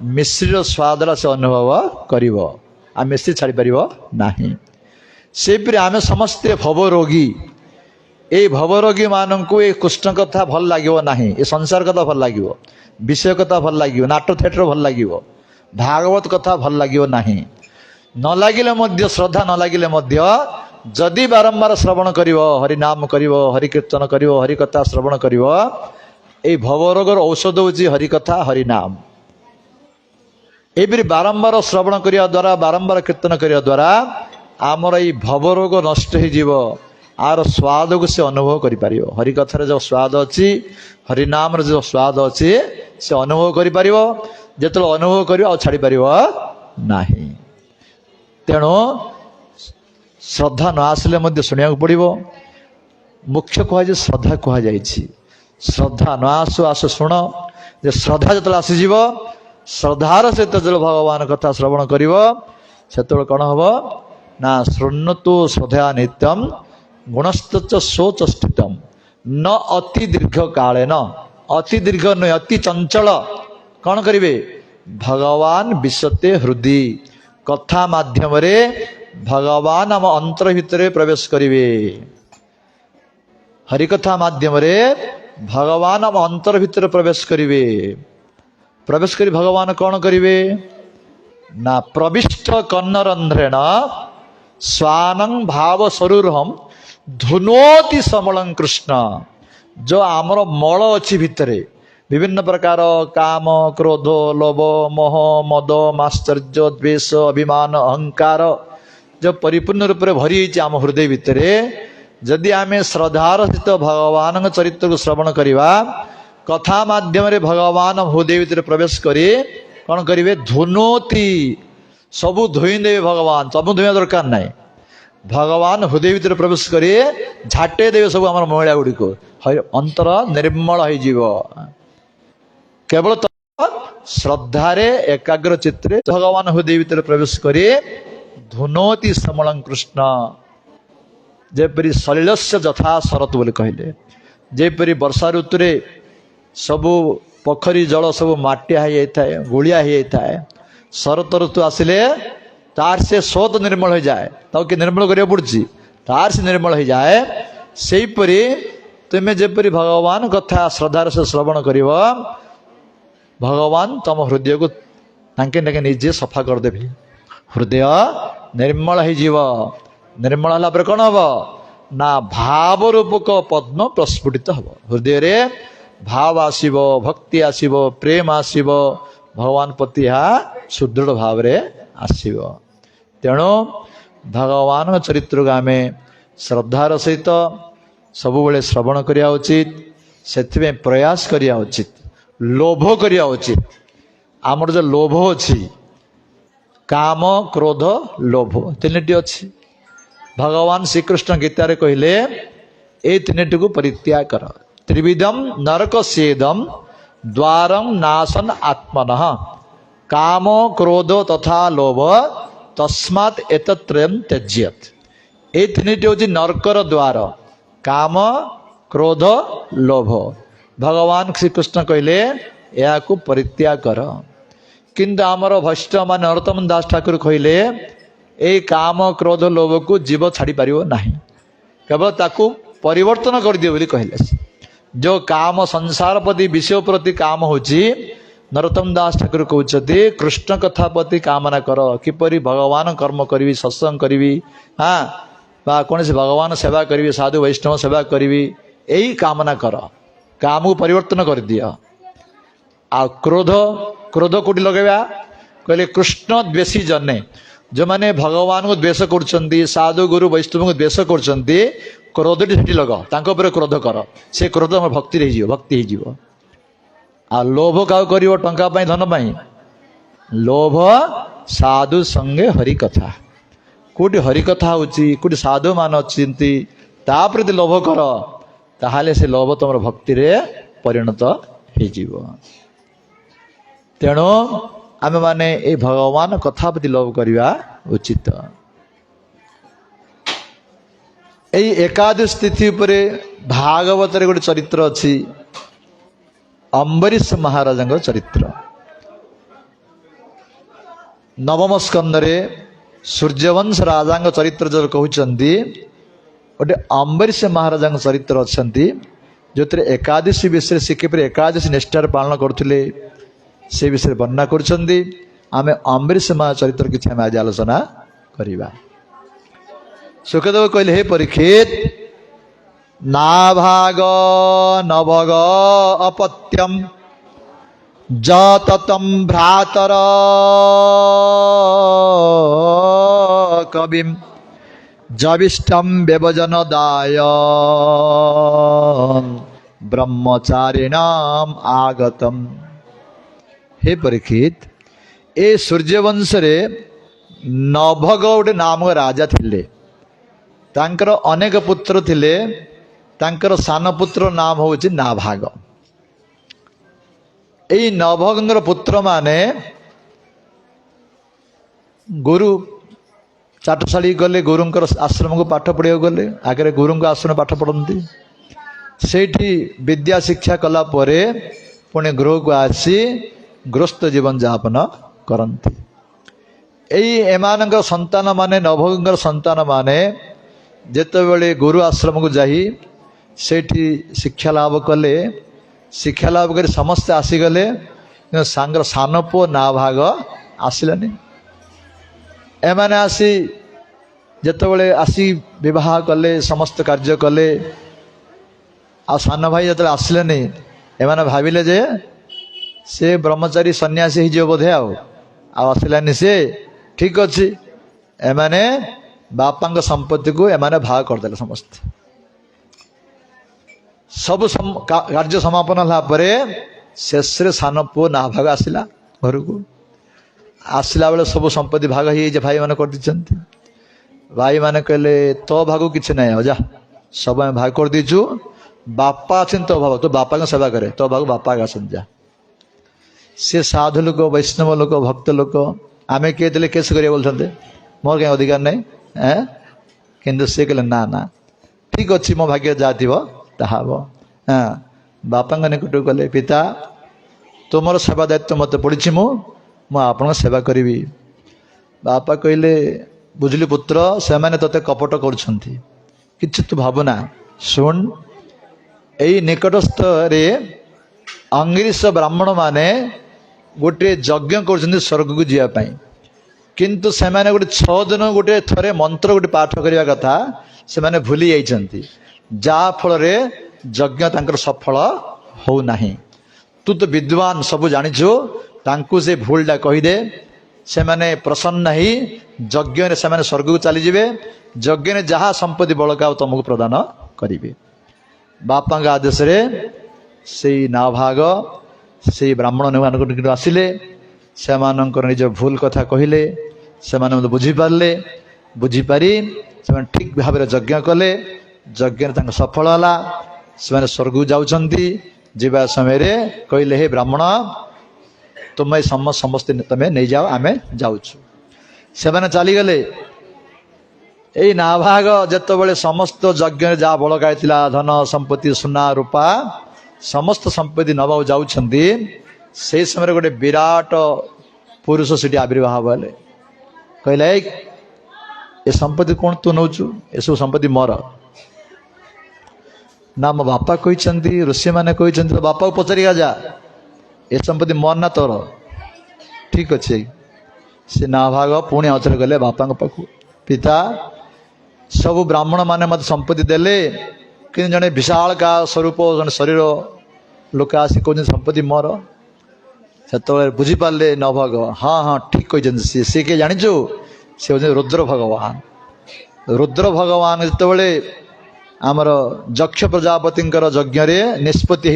ମିଶ୍ରିର ସ୍ୱାଦଟା ସେ ଅନୁଭବ କରିବ ଆଉ ମିଶ୍ରି ଛାଡ଼ିପାରିବ ନାହିଁ। ସେହିପରି ଆମେ ସମସ୍ତେ ଭବରୋଗୀ। ଏଇ ଭବରୋଗୀ ମାନଙ୍କୁ ଏ କୃଷ୍ଣ କଥା ଭଲ ଲାଗିବ ନାହିଁ, ଏ ସଂସାର କଥା ଭଲ ଲାଗିବ, ବିଷୟ କଥା ଭଲ ଲାଗିବ, ନାଟ ଥିଏଟର ଭଲ ଲାଗିବ, ଭାଗବତ କଥା ଭଲ ଲାଗିବ ନାହିଁ। ନ ଲାଗିଲେ ମଧ୍ୟ ଶ୍ରଦ୍ଧା ନ ଲାଗିଲେ ମଧ୍ୟ ଯଦି ବାରମ୍ବାର ଶ୍ରବଣ କରିବ, ହରିନାମ କରିବ, ହରିକୀର୍ତ୍ତନ କରିବ, ହରିକଥା ଶ୍ରବଣ କରିବ, ଏଇ ଭବରୋଗର ଔଷଧ ହେଉଛି ହରିକଥା ହରିନାମ। ଏହିପରି ବାରମ୍ବାର ଶ୍ରବଣ କରିବା ଦ୍ୱାରା, ବାରମ୍ବାର କୀର୍ତ୍ତନ କରିବା ଦ୍ୱାରା ଆମର ଏଇ ଭବରୋଗ ନଷ୍ଟ ହେଇଯିବ। ଆର ସ୍ୱାଦକୁ ସେ ଅନୁଭବ କରିପାରିବ। ହରିକଥାରେ ଯେଉଁ ସ୍ୱାଦ ଅଛି, ହରିନାମରେ ଯେଉଁ ସ୍ୱାଦ ଅଛି ସେ ଅନୁଭବ କରିପାରିବ। ଯେତେବେଳେ ଅନୁଭବ କରିବ ଆଉ ଛାଡ଼ିପାରିବ ନାହିଁ। ତେଣୁ ଶ୍ରଦ୍ଧା ନ ଆସିଲେ ମଧ୍ୟ ଶୁଣିବାକୁ ପଡ଼ିବ। ମୁଖ୍ୟ କୁହାଯାଇଛି ଶ୍ରଦ୍ଧା କୁହାଯାଇଛି। ଶ୍ରଦ୍ଧା ନ ଆସୁ ଆସୁ ଶୁଣ। ଯେ ଶ୍ରଦ୍ଧା ଯେତେବେଳେ ଆସିଯିବ, ଶ୍ରଦ୍ଧାର ସହିତ ଯେତେବେଳେ ଭଗବାନ କଥା ଶ୍ରବଣ କରିବ, ସେତେବେଳେ କ'ଣ ହେବ ନା ଶୃଣ୍ୱତୁ ଶ୍ରଦ୍ଧା ନିତ୍ୟମ ଗୁଣସ୍ତଚ ଶୋଚ ସ୍ଥିତମ୍ ନ ଅତି ଦୀର୍ଘ କାଳେନ। ଅତି ଦୀର୍ଘ ନୁହେଁ, ଅତି ଚଞ୍ଚଳ। କ'ଣ କରିବେ? ଭଗବାନ ବିଶତେ ହୃଦି। କଥା ମାଧ୍ୟମରେ ଭଗବାନ ଆମ ଅନ୍ତର ଭିତରେ ପ୍ରବେଶ କରିବେ। ହରିକଥା ମାଧ୍ୟମରେ ଭଗବାନ ଆମ ଅନ୍ତର ଭିତରେ ପ୍ରବେଶ କରିବେ। ପ୍ରବେଶ କରି ଭଗବାନ କ'ଣ କରିବେ ନା ପ୍ରବିଷ୍ଟ କର୍ଣ୍ଣରନ୍ଧ୍ରେଣ ସ୍ୱାନଂ ଭାବ ସରୁରହମ୍ ଧୁନୋତି ସମଳଂ କୃଷ୍ଣ। ଯେଉଁ ଆମର ମଳ ଅଛି ଭିତରେ, ବିଭିନ୍ନ ପ୍ରକାର କାମ, କ୍ରୋଧ, ଲୋଭ, ମୋହ, ମଦ, ମାଶ୍ଚର୍ଯ୍ୟ, ଦ୍ୱେଷ, ଅଭିମାନ, ଅହଙ୍କାର ଯେଉଁ ପରିପୂର୍ଣ୍ଣ ରୂପରେ ଭରି ହେଇଛି ଆମ ହୃଦୟ ଭିତରେ, ଯଦି ଆମେ ଶ୍ରଦ୍ଧାର ସହିତ ଭଗବାନଙ୍କ ଚରିତ୍ରକୁ ଶ୍ରବଣ କରିବା, କଥା ମାଧ୍ୟମରେ ଭଗବାନ ହୃଦୟ ଭିତରେ ପ୍ରବେଶ କରି କ'ଣ କରିବେ? ଧୁନୋତି, ସବୁ ଧୋଇ ଦେବେ ଭଗବାନ। ସବୁ ଧୋଇବା ଦରକାର ନାହିଁ। ଭଗବାନ ହୃଦୟ ଭିତରେ ପ୍ରବେଶ କରି ଝାଟେଇ ଦେବେ ସବୁ ଆମର ମହିଳା ଗୁଡ଼ିକୁ। ଅନ୍ତର ନିର୍ମଳ ହେଇଯିବ। କେବଳ ଶ୍ରଦ୍ଧାରେ ଏକାଗ୍ର ଚିତ୍ତରେ ଭଗବାନ ହୃଦୟ ଭିତରେ ପ୍ରବେଶ କରି ଧୁନୋତି ସମଳଂ କୃଷ୍ଣ। ଯେପରି ସଲିଳସ୍ୟ ଯଥା ଶରତ ବୋଲି କହିଲେ, ଯେପରି ବର୍ଷା ଋତୁରେ ସବୁ ପୋଖରୀ ଜଳ ସବୁ ମାଟିଆ ହେଇଯାଇଥାଏ, ଗୁଳିଆ ହେଇଯାଇଥାଏ, ଶରତ ଋତୁ ଆସିଲେ ତାର ସେ ସ୍ରୋତ ନିର୍ମଳ ହୋଇଯାଏ। ତାକୁ କି ନିର୍ମଳ କରିବାକୁ ପଡ଼ୁଛି, ତାର ସେ ନିର୍ମଳ ହେଇଯାଏ। ସେହିପରି ତୁମେ ଯେପରି ଭଗବାନ କଥା ଶ୍ରଦ୍ଧାର ସହ ଶ୍ରବଣ କରିବ, ଭଗବାନ ତମ ହୃଦୟକୁ ତାଙ୍କେ ନିଜେ ସଫା କରିଦେବେ। ହୃଦୟ ନିର୍ମଳ ହେଇଯିବ। ନିର୍ମଳ ହେଲା ପରେ କ'ଣ ହବ ନା ଭାବ ରୂପକ ପଦ୍ମ ପ୍ରସ୍ଫୁଟିତ ହବ। ହୃଦୟରେ ଭାବ ଆସିବ, ଭକ୍ତି ଆସିବ, ପ୍ରେମ ଆସିବ, ଭଗବାନ ପ୍ରତି ଏହା ସୁଦୃଢ଼ ଭାବରେ ଆସିବ। ତେଣୁ ଭଗବାନଙ୍କ ଚରିତ୍ରକୁ ଆମେ ଶ୍ରଦ୍ଧାର ସହିତ ସବୁବେଳେ ଶ୍ରବଣ କରିବା ଉଚିତ। ସେଥିପାଇଁ ପ୍ରୟାସ କରିବା ଉଚିତ, ଲୋଭ କରିବା ଉଚିତ। ଆମର ଯେଉଁ ଲୋଭ ଅଛି, କାମ, କ୍ରୋଧ, ଲୋଭ, ତିନିଟି ଅଛି। ଭଗବାନ ଶ୍ରୀକୃଷ୍ଣ ଗୀତାରେ କହିଲେ ଏଇ ତିନିଟିକୁ ପରିତ୍ୟାଗ କର। ତ୍ରିବିଧମ୍ ନରକ ସେଦମ୍ ଦ୍ୱାରଂ ନାଶନ ଆତ୍ମନଃ କାମ କ୍ରୋଧ ତଥା ଲୋଭ ତସ୍ମାତ୍ ଏତତ୍ରୟମ୍ ତ୍ୟଜ୍ୟତ୍। ଏଇ ତିନିଟି ହେଉଛି ନରକର ଦ୍ୱାର, କାମ, କ୍ରୋଧ, ଲୋଭ। ଭଗବାନ ଶ୍ରୀକୃଷ୍ଣ କହିଲେ ଏହାକୁ ପରିତ୍ୟାଗ କର। କିନ୍ତୁ ଆମର ଭୈଷ୍ଣବମାନେ ନରୋତ୍ତମ ଦାସ ଠାକୁର କହିଲେ ଏଇ କାମ, କ୍ରୋଧ, ଲୋଭକୁ ଜୀବ ଛାଡ଼ି ପାରିବ ନାହିଁ, କେବଳ ତାକୁ ପରିବର୍ତ୍ତନ କରିଦିଅ ବୋଲି କହିଲେ। ଯେଉଁ କାମ, ସଂସାର ପ୍ରତି, ବିଷୟ ପ୍ରତି କାମ ହେଉଛି, ନରୋତ୍ତମ ଦାସ ଠାକୁର କହୁଛନ୍ତି କୃଷ୍ଣ କଥା ପ୍ରତି କାମନା କର। କିପରି ଭଗବାନ କର୍ମ କରିବି, ସତ୍ସଙ୍ଗ କରିବି, ବା କୌଣସି ଭଗବାନ ସେବା କରିବି, ସାଧୁ ବୈଷ୍ଣବ ସେବା କରିବି, ଏଇ କାମନା କର। କାମକୁ ପରିବର୍ତ୍ତନ କରିଦିଅ। ଆଉ କ୍ରୋଧ, କ୍ରୋଧ କୋଉଠି ଲଗେଇବା କହିଲେ କୃଷ୍ଣ ଦ୍ୱେଷୀ ଜନେ, ଯେଉଁମାନେ ଭଗବାନଙ୍କୁ ଦ୍ୱେଷ କରୁଛନ୍ତି, ସାଧୁ ଗୁରୁ ବୈଷ୍ଣବଙ୍କୁ ଦ୍ୱେଷ କରୁଛନ୍ତି, କ୍ରୋଧଟି ସେଠି ଲଗାଅ, ତାଙ୍କ ଉପରେ କ୍ରୋଧ କର। ସେ କ୍ରୋଧ ଆମର ଭକ୍ତିରେ ହେଇଯିବ, ଭକ୍ତି ହେଇଯିବ। ଆଉ ଲୋଭ କାହାକୁ କରିବ? ଟଙ୍କା ପାଇଁ, ଧନ ପାଇଁ। ଲୋଭ ସାଧୁ ସଙ୍ଗେ ହରି କଥା। କୋଉଠି ହରି କଥା ହଉଛି, କୋଉଠି ସାଧୁ ମାନ ଅଛନ୍ତି, ତାପରେ ଯଦି ଲୋଭ କର, ତାହେଲେ ସେ ଲୋଭ ତମର ଭକ୍ତିରେ ପରିଣତ ହେଇଯିବ। ତେଣୁ ଆମେମାନେ ଏଇ ଭଗବାନ କଥା ପ୍ରତି ଲୋଭ କରିବା ଉଚିତ। ଏଇ ଏକାଦଶ ତିଥି ଉପରେ ଭାଗବତରେ ଗୋଟେ ଚରିତ୍ର ଅଛି, ଅମ୍ବରୀଶ ମହାରାଜଙ୍କ ଚରିତ୍ର। नवम स्कंदरे सूर्यवंश राजा चरित्र जो कहते गोटे अम्बरीश महाराजा चरित्र अच्छा जो एकादशी विषय शिखिपर एकादशी निष्ठार पालन करते से विषय वर्णना करें अम्बरीश महा चरित्र किसी आम आज आलोचना करवा। सुखदेव कहले हे परीक्षित नाभाग नभग अपत्यम जततम भ्रातर कविम जविष्टम व्यवजन दाय ब्रह्मचारिणाम आगतम। हे परीक्षित ए सूर्यवंश रे नभग गोटे नाम राजा थिले तांकर अनेक पुत्र थिले तांकर सान पुत्र नाम होची नाभाग। एई नभगंगर पुत्र माने गुरु चाटशाली गले गुरुंकर आश्रम को पाठ पढ़िया गले आगे गुरु आश्रम पाठ पढ़ती सेठी विद्या शिक्षा कला परे पुणे गृह को आसी गृहस्थ जीवन यापन करती। एई एमानंकर संतान माने नभगंगर संतान माने जेतेबेले गुरु आश्रम को जाई सेठी शिक्षा लाभ कले शिक्षा लाभ कर समस्ते आसीगले सांगर सान पुओ नाभाग आसिलानी। एमाने आसी जेतेबेले आसी विवाह कले समस्त कार्य कले आ सान भाई जो आसिलेनी एमाने भाविले जे से ब्रह्मचारी सन्यासी ही बोधे आसिलानी से ठीक अच्छी एमाने बापा संपत्ति को एमाने भाग करदे समस्त सब कार्य समापन है शेष सान पुओ नाभाग आसला घर को आसला बेले सब संपत्ति भाग हो भाई मैंने कर दी भाई मैंने कहले तो भाग किसी ना जा सब आम भाग कर दीचु बापा अच्छे तो भाग तो बापा का सेवा करे तो भाग बापा का आसन जा सी साधु लोक वैष्णव लोक भक्त लोक आम किए देले केस करिए बोलते मोर कहीं अधिकार नहीं किंतु सी कहले ना ना ठीक अच्छे मो भाग्य जहाँ थी ताहा हाँ बापा निकट गले पिता तुमर सेवा दायित्व मत पड़ी मु आपण सेवा करी। बापा कहले बुझली पुत्र से मैंने तोते कपट कर तू भावना शुण यही निकटस्थ रे अंग्रीष ब्राह्मण माने गोटे यज्ञ कर स्वर्ग को जावाई किंतु से माने गोटे 6 दिन गोटे थरे मंत्र गोटे पाठ करने कथा से माने भूली जाइछंती जा फल रे यज्ञ तांकर सफल हो नाही। तू तो विद्वान सब जानिछु तांकु से भूलटा कहीदे से माने प्रसन्न ही यज्ञ से माने स्वर्ग को चली जिवे यज्ञ ने जहाँ संपत्ति बड़का तुमको प्रदान करेंगे। बापा आदेश रे से नाभाग से ब्राह्मण मान आसिले से निज भूल कथा कहले से बुझीपारे बुझीपारी से ठीक भाव में यज्ञ कले यज्ञ सफल है से स्वर्ग को जाउछंती जीवा समय कहले हे ब्राह्मण तुम समस्ते तुम्हें नहीं जाओ आम जाऊँ से चलीगले यही नाभाग जितेबाला समस्त यज्ञ जहाँ बड़काई धन संपत्ति सुना रूपा समस्त संपत्ति नवा जाऊँगी से समय गोटे विराट पुरुष से आविर्भाव हेले कहला ए संपत्ति कौन तू नौ ए सब संपत्ति मोर ना मो बापा कहते ऋषि मैंने कहते बापा को पचारि जा ए संपत्ति मोर ना तोर ठीक अच्छे से नाभाग पुणी आउथरे गले बापा पाखु पिता सब ब्राह्मण माने मत संपत्ति देले कि जड़े विशाल का स्वरूप जन शरीर लोक आसी कह संपत्ति मोर से बुझीपारे नभाग हाँ हाँ ठीक कहते सी किए जाचु सी हूँ रुद्र भगवान रुद्र भगवान जितेबाला आमर यक्ष प्रजापति यज्ञ निष्पत्ति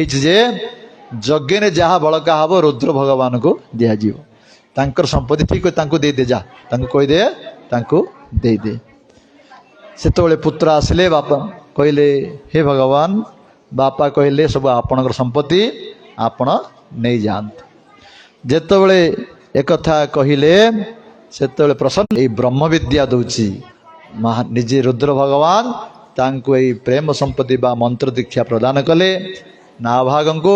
यज्ञ ने जहाँ बड़का हम रुद्र भगवान को दिज्व तांकर संपत्ति ठीक दे दे जा कहीदे दे दे से पुत्र आसिले बापा कहले हे भगवान बापा कहले सब आपण संपत्ति आपण नहीं जात जेतबले एक कथा कहले से प्रसन्न ये ब्रह्म विद्या दूची निजे रुद्र भगवान तांको ये प्रेम संपत्ति बा मंत्र दीक्षा प्रदान कले नाभाग को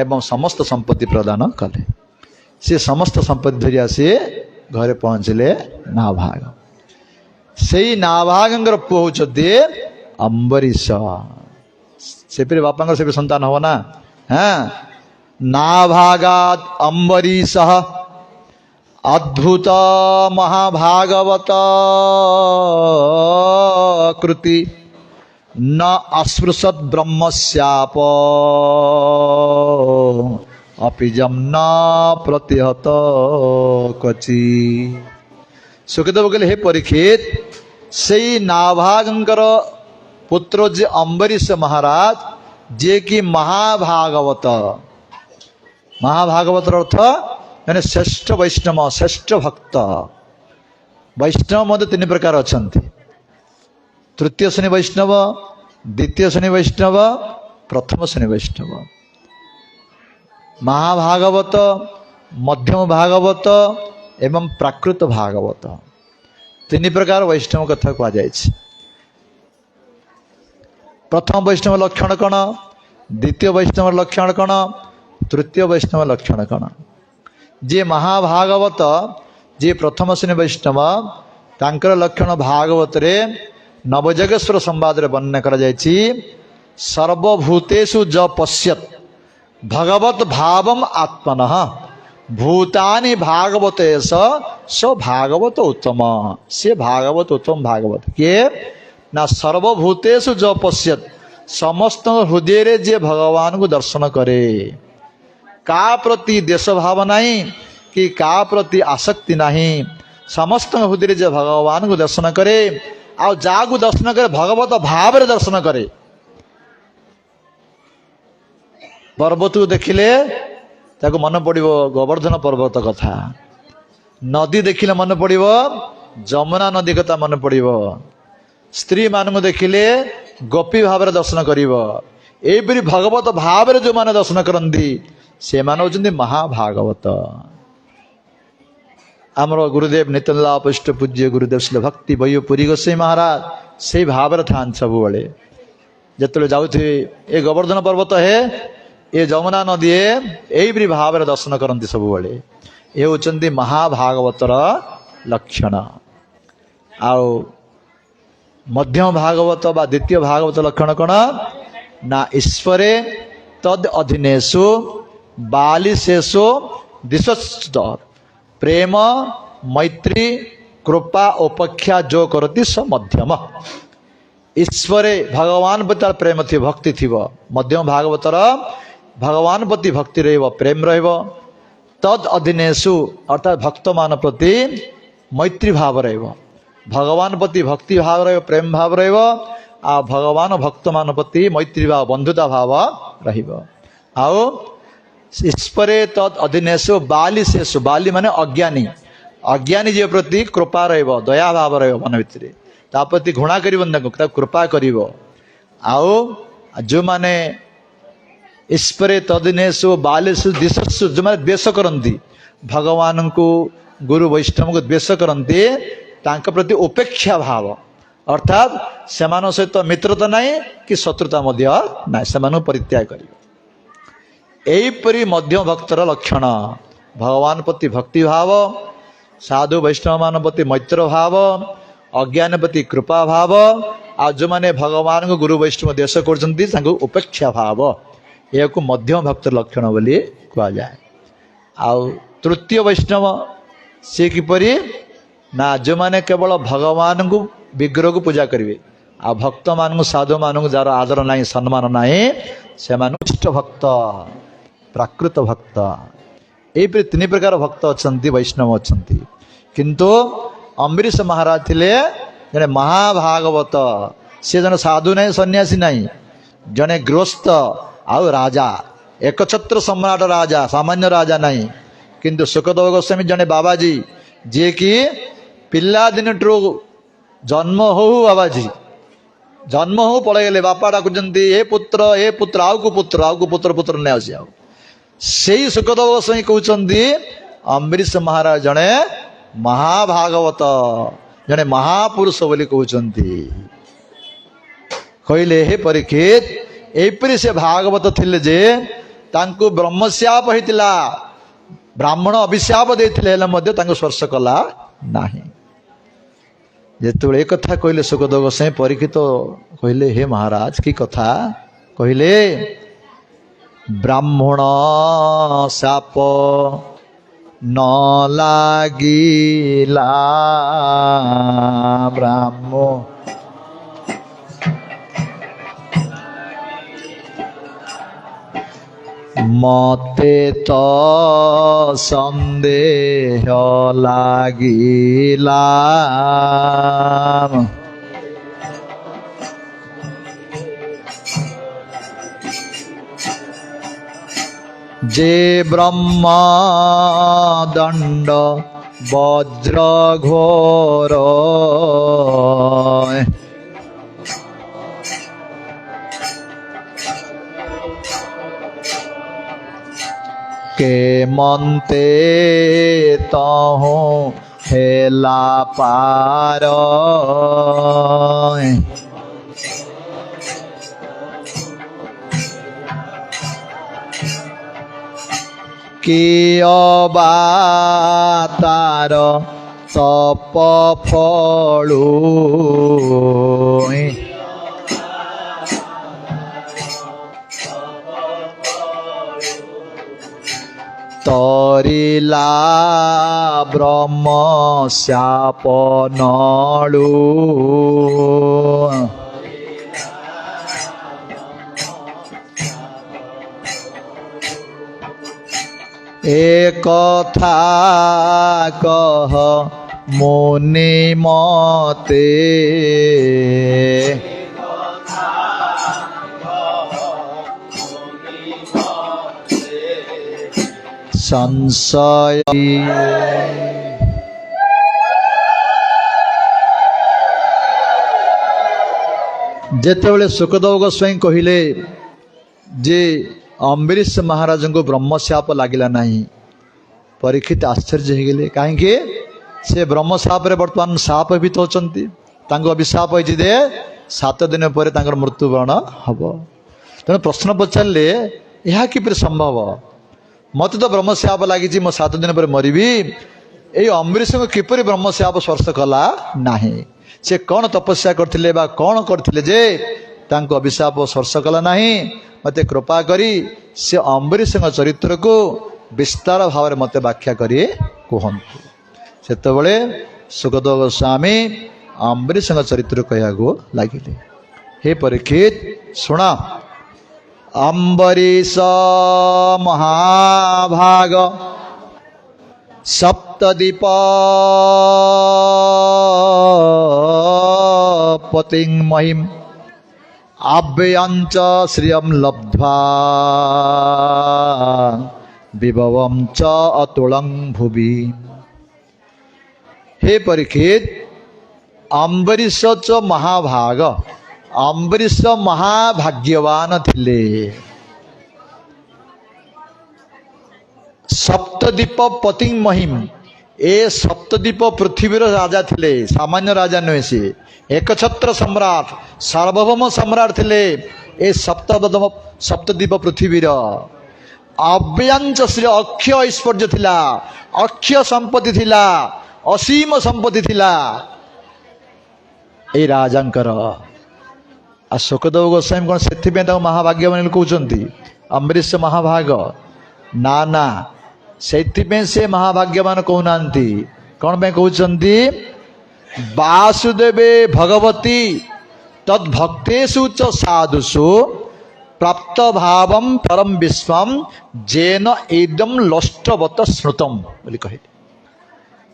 एवं समस्त संपत्ति प्रदान कले से समस्त संपत्ति धरिया सी घरे पहुँचले नाभाग। से नाभागर पुओ होती अम्बरीश। से बापा से संतान हम ना। हाँ, नाभागात अम्बरीश अद्भुत महाभागवत कृति न अस्पृशत ब्रह्मस्याप अपिजम न प्रतिहत कचि। सुखदेव कहले हे परीक्षित, से नाभागंकर पुत्र जे अम्बरीश महाराज जे कि महाभागवत। महाभागवत अर्थ मैंने श्रेष्ठ वैष्णव, श्रेष्ठ भक्त। वैष्णव मध्य तीन प्रकार अच्छा, तृतीय श्रेणी वैष्णव, द्वितीय श्रेणी वैष्णव, प्रथम श्रेणी वैष्णव। महाभागवत, मध्यम भागवत एवं प्राकृत भागवत, तीन प्रकार वैष्णव कथा कह जाए। प्रथम वैष्णव लक्षण कौन, द्वितीय वैष्णव लक्षण कौन, तृतीय वैष्णव लक्षण कौन। जे महाभागवत जे प्रथम श्रेणी वैष्णव तांकर लक्षण भागवत रे नवजगेश्वर संवाद रे वर्णन करा जायछि। सर्वभूतेषु ज पश्यत भगवत भावम आत्मनः भूतानि भागवतेश स भागवत उत्तम। से भागवत उत्तम भागवत के ना सर्वभूतेषु ज पश्यत, समस्त हृदय रे जे भगवान को दर्शन करे। का प्रति देश भाव नहीं कि का प्रति आसक्ति नहीं, समस्त हृदय जे भगवान को दर्शन करे। आ जा को दर्शन करे भगवत भाव रे दर्शन करे। पर्वत को देखिले ताको मन पड़िबो गोवर्धन पर्वत कथा, नदी देखिले मन पड़िबो जमुना नदी कथा मन पड़िबो, स्त्री मान देखिले गोपी भाव रे दर्शन करिबो। एपरि भगवत भाव रे जो माने दर्शन करंदी से माने होचंदी महाभागवत। आमर गुरुदेव नित्यला पृष्ठ पूज्य गुरुदेव श्री भक्ति बय्य पुरी गोसाई महाराज से भाव रे थान सब बेले जतले जाउथे ए गोवर्धन पर्वत है, ये जमुना नदी है, एपरि भाव रे दर्शन करंती सब बेले। ये होचंदी महाभागवतर लक्षण। आउ मध्यम भागवत बा द्वितीय भागवत लक्षण कौन ना ईश्वरे तद अधीनेशु बालिशेषु दिशस्त प्रेम मैत्री कृपा उपेक्षा जो करती स मध्यम। ईश्वरे भगवान प्रति प्रेम थी भक्ति थी, मध्यम भागवतर भगवान प्रति भक्ति रहिब प्रेम रहिब। तद अधीनेशु अर्थात भक्त मान प्रति मैत्री भाव रहिब, भगवान प्रति भक्ति भाव रहिब, प्रेम भाव रहिब। आ भगवान भक्त मान प्रति मैत्री भाव बंधुता भाव रहिब। आओ ईश्वरे तद अधीनेशु बालिशेषु, बाली माने अज्ञानी, अज्ञानी जे प्रति कृपा रहिब, दया भाव रहिब मन भितर, ता प्रति घृणा करिबन, ता कृपा करिब। आओ जो माने ईश्वरे तदिनेशु बालिशु दिशस्सु, जो माने द्वेष करंती भगवान को गुरु वैष्णव को द्वेष करंती, तांक प्रति उपेक्षा भाव अर्थात सेमान सहित मित्रता नहीं कि शत्रुता मध्य ना, सेमान परित्याग करिब। एपरि मध्यम भक्तर लक्षण भगवान प्रति भक्ति भाव, साधु वैष्णव मान प्रति मैत्र भाव, अज्ञान प्रति कृपा भाव। आ जो माने भगवान को गुरु वैष्णव देश कर उपेक्षा भाव, यह को मध्यम भक्त लक्षण बोली कह जाए। आउ तृतीय वैष्णव से किपरि ना जो माने केवल भगवान को विग्रह को पूजा करेंगे, आ भक्त मान साधु मान जार आदर नहीं सम्मान नहीं, से इष्ट भक्त प्राकृत भक्त। ये तीन प्रकार भक्त अच्छा वैष्णव अच्छा। किंतु अम्बरीश महाराज थिले जने महाभागवत, से जन साधु नहीं सन्यासी नहीं, जने गृहस्थ आउ राजा, एकछत्र सम्राट राजा, सामान्य राजा नहीं। किंतु सुखदेव गोस्वामी जने बाबाजी जे कि पिला दिन जन्म हो बाबाजी जन्म हो पड़े गले, बापा डाकुचंती हे पुत्र आउ को पुत्र पुत्र नहीं आसी। आउ से सुखदेव गोस्वामी कहते अम्बरीश महाराज जने महाभागवत, जने महापुरुष बोली कहते। कहले हे परीक्षित एपरि से भागवत थिले जे तांको ब्रह्मश्याप होइतिला, ब्राह्मण अभिशाप देते स्पर्श कला ना जेत कथा कहले सुखदेव गोसाई परीक्षित कहले हे महाराज की कथा कहले ब्राह्मण शाप न लागिला ब्राह्मण मते तो संदेह लागिला जे ब्रह्म दंड वज्र घोर के मनते तहु हेला पार कियबा तार तप फलु तरिला ब्रह्म शाप नळु एक कथा कह मुनि मते संशय जेतेबेले सुखदेव गोस्वाई कहले जे अम्बरीश महाराज को ब्रह्मशाप लगिला नहीं परीक्षित आश्चर्य हो गले कहीं से ब्रह्मशाप रे वर्तमान साप भी तो अभिशाप होती दे 7 दिन पर मृत्युवरण हम तेणु प्रश्न पचारे यह किपर संभव मत तो ब्रह्मशाप लगी 7 दिन पर मरबी ये अम्बरीश को किपर ब्रह्मशाप स्पर्श कला ना से कौन तपस्या करथिले बा कौन करथिले जे तांको अभिशाप स्पर्श कला नहीं मते कृपा करी से अम्बरीश चरित्र को विस्तार भाव में मते व्याख्या करी कहतु से सुखदेव गोस्वामी अम्बरीश चरित्र कहया लगिले हे परीक्षित शुण अम्बरीश महाभाग सप्तदीप पतिं महिम आव्ययञ्च श्रियं लब्ध्वा विभवं च अतुलं भुवि। हे परीक्षित अम्बरीश च महाभाग अम्बरीश महाभाग्यवान थिले सप्तदीप पतिं महिम ए सप्तदीप पृथ्वीर राजा थिले सामान्य राजा नुहे से एकछत्र सम्राट सार्वभौम सम्राट थिले ए सप्तदीप पृथ्वीर अव्ययांच श्री अक्षय ऐश्वर्य थिला अक्षय संपत्ति थिला असीम संपत्ति थिला ए राजांकर आ सुखदेव गोस्वामी कौन से महाभाग्यवान कहते अम्बरीश महाभाग ना ना से महाभाग्यवान कहना कौन पे कहते वासुदेवे भगवती तद्भक्तेषु च साधुषु प्राप्त भावम परम विश्वम जेन इदम लष्टवत श्रुतम बोली कहे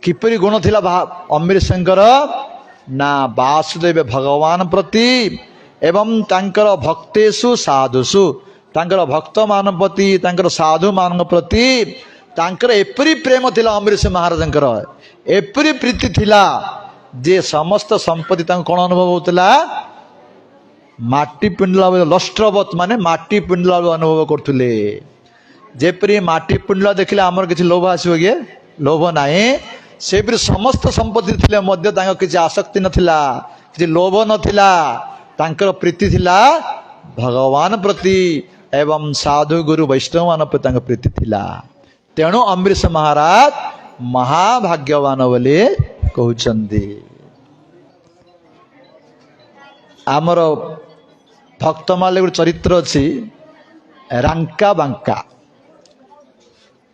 किपरि गुण थिला अम्बरीश ना वासुदेव भगवान प्रति एवं तांकर भक्तेषु साधुषु तांकर भक्त मान प्रति तांकर साधु मान प्रति तांकर एपरी प्रेम थिला अम्बरीश महाराजंकर एपरी प्रीति थिला जे समस्त संपत्ति तांको कोन अनुभव होतला माटी पिंडला लष्ट्रवत माने माटी पिंडला अनुभव करथुले जेपरी माटी पिंडला देखिले हमर किछि लोभ आसीबो गे लोभ नाही सेपरी समस्त संपत्ति थिले मध्य तांको किछि आसक्ति नथिला किछि लोभ नथिला तांकर प्रीति थिला भगवान प्रति एवं साधु गुरु वैष्णव मान प्रति तांकर प्रीति थिला तेणु अम्बरीश महाराज महाभाग्यवान बोली कहउचंदी। आमर भक्तमाल गोटे चरित्र अच्छी रांका बांका।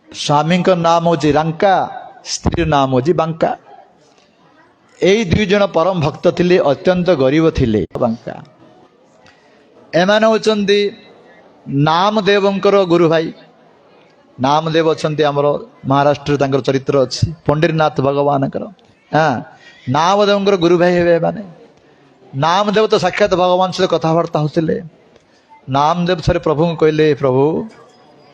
स्वामी नाम हूँ रांका, स्त्री नाम हूँ बांका। यही दुई जन परम भक्त थिले, अत्यंत गरीब थिले। बांका एमाने होचंदी नामदेवंकर गुरु भाई। नामदेव अच्छंती आमर महाराष्ट्र तांकर चरित्र अच्छी पंडरीनाथ भगवान। हाँ, नामदेवंकर गुरु भाई हेबे माने। नामदेव तो साक्षात भगवान सहित कथबार्ता होते। नामदेव थरे प्रभु को कहले, प्रभु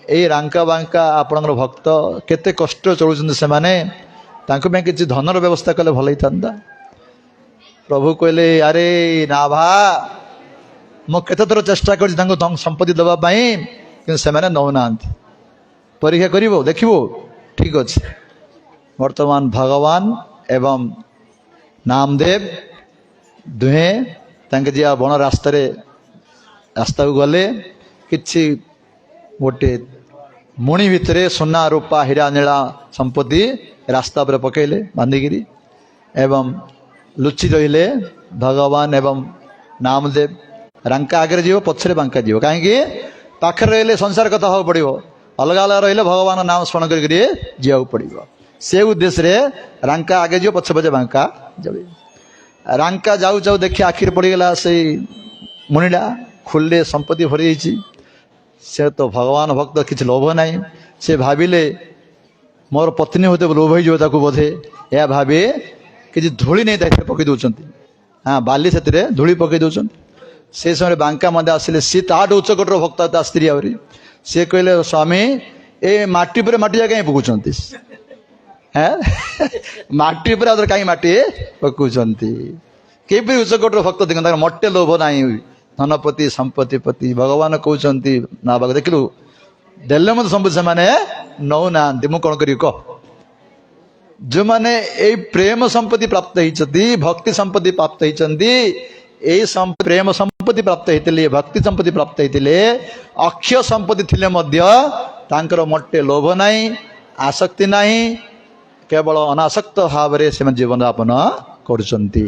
यही रांका बांका आपणकर भक्त केते कष्ट चलुचंदी, से माने तांको में किसी धनर व्यवस्था कले भल होता। प्रभु कहले, अरे नाभा मु केते थर चेष्टा कर संपत्ति दवाई कि से माने नौना। परीक्षा करिवो देखिवो, ठीक अच्छे। वर्तमान भगवान एवं नामदेव दुहे तांके जिया बण रास्ता को गले। किछि गोटे मुणी भितरे सोना रूपा हीरा नीला संपत्ति रास्ता पर पकेले बांधिकी एवं लुचि रहिले। भगवान एवं नामदेव रांका आगे जीव, पछरे बांका जीव। कहीं पाखे रहिले संसार कथा हो पड़ो, अलग अलग रहिले भगवान नाम स्मरण करके जीवा पड़ो। से उद्देश्य रे रांका आगे जीव, पछे पछे बांका जावे। रांका जाऊ जाऊ देखिए आखिर पड़गला से मुनिडा खुले संपत्ति भरी जाइए। से तो भगवान भक्त किसी लोभ नहीं। से भाविले मोर पत्नी होते लोभ हो बोधे या भावे कि धूली नहीं दायित्व पकई दौरान। हाँ, बाली से धूली पकई दौरान। से समय बांका मध्य आसिले, सी ताठ उच्च कोटर भक्त ता स्त्री आहरी। सी कहले, स्वामी ए माटी पर माटी कहीं पकाउंट है माटी पर आदर कहीं माटी पकाउंट के उच्च कोटर भक्त देखते मोटे लोभ नहीं। धनपति संपत्ति पति भगवान कहते ना बाग देखलु देले मत संपत्ति से माने नौ ना मु कौन करी कह। जो माने ए प्रेम संपत्ति प्राप्त होती, भक्ति संपत्ति प्राप्त होती, प्रेम संपत्ति प्राप्त होते, भक्ति संपत्ति प्राप्त होते, अक्षय संपत्ति थिले मध्य तांकर मोटे लोभ नहीं, आसक्ति नहीं, केवल अनासक्त भाव से जीवन यापन करुचंती।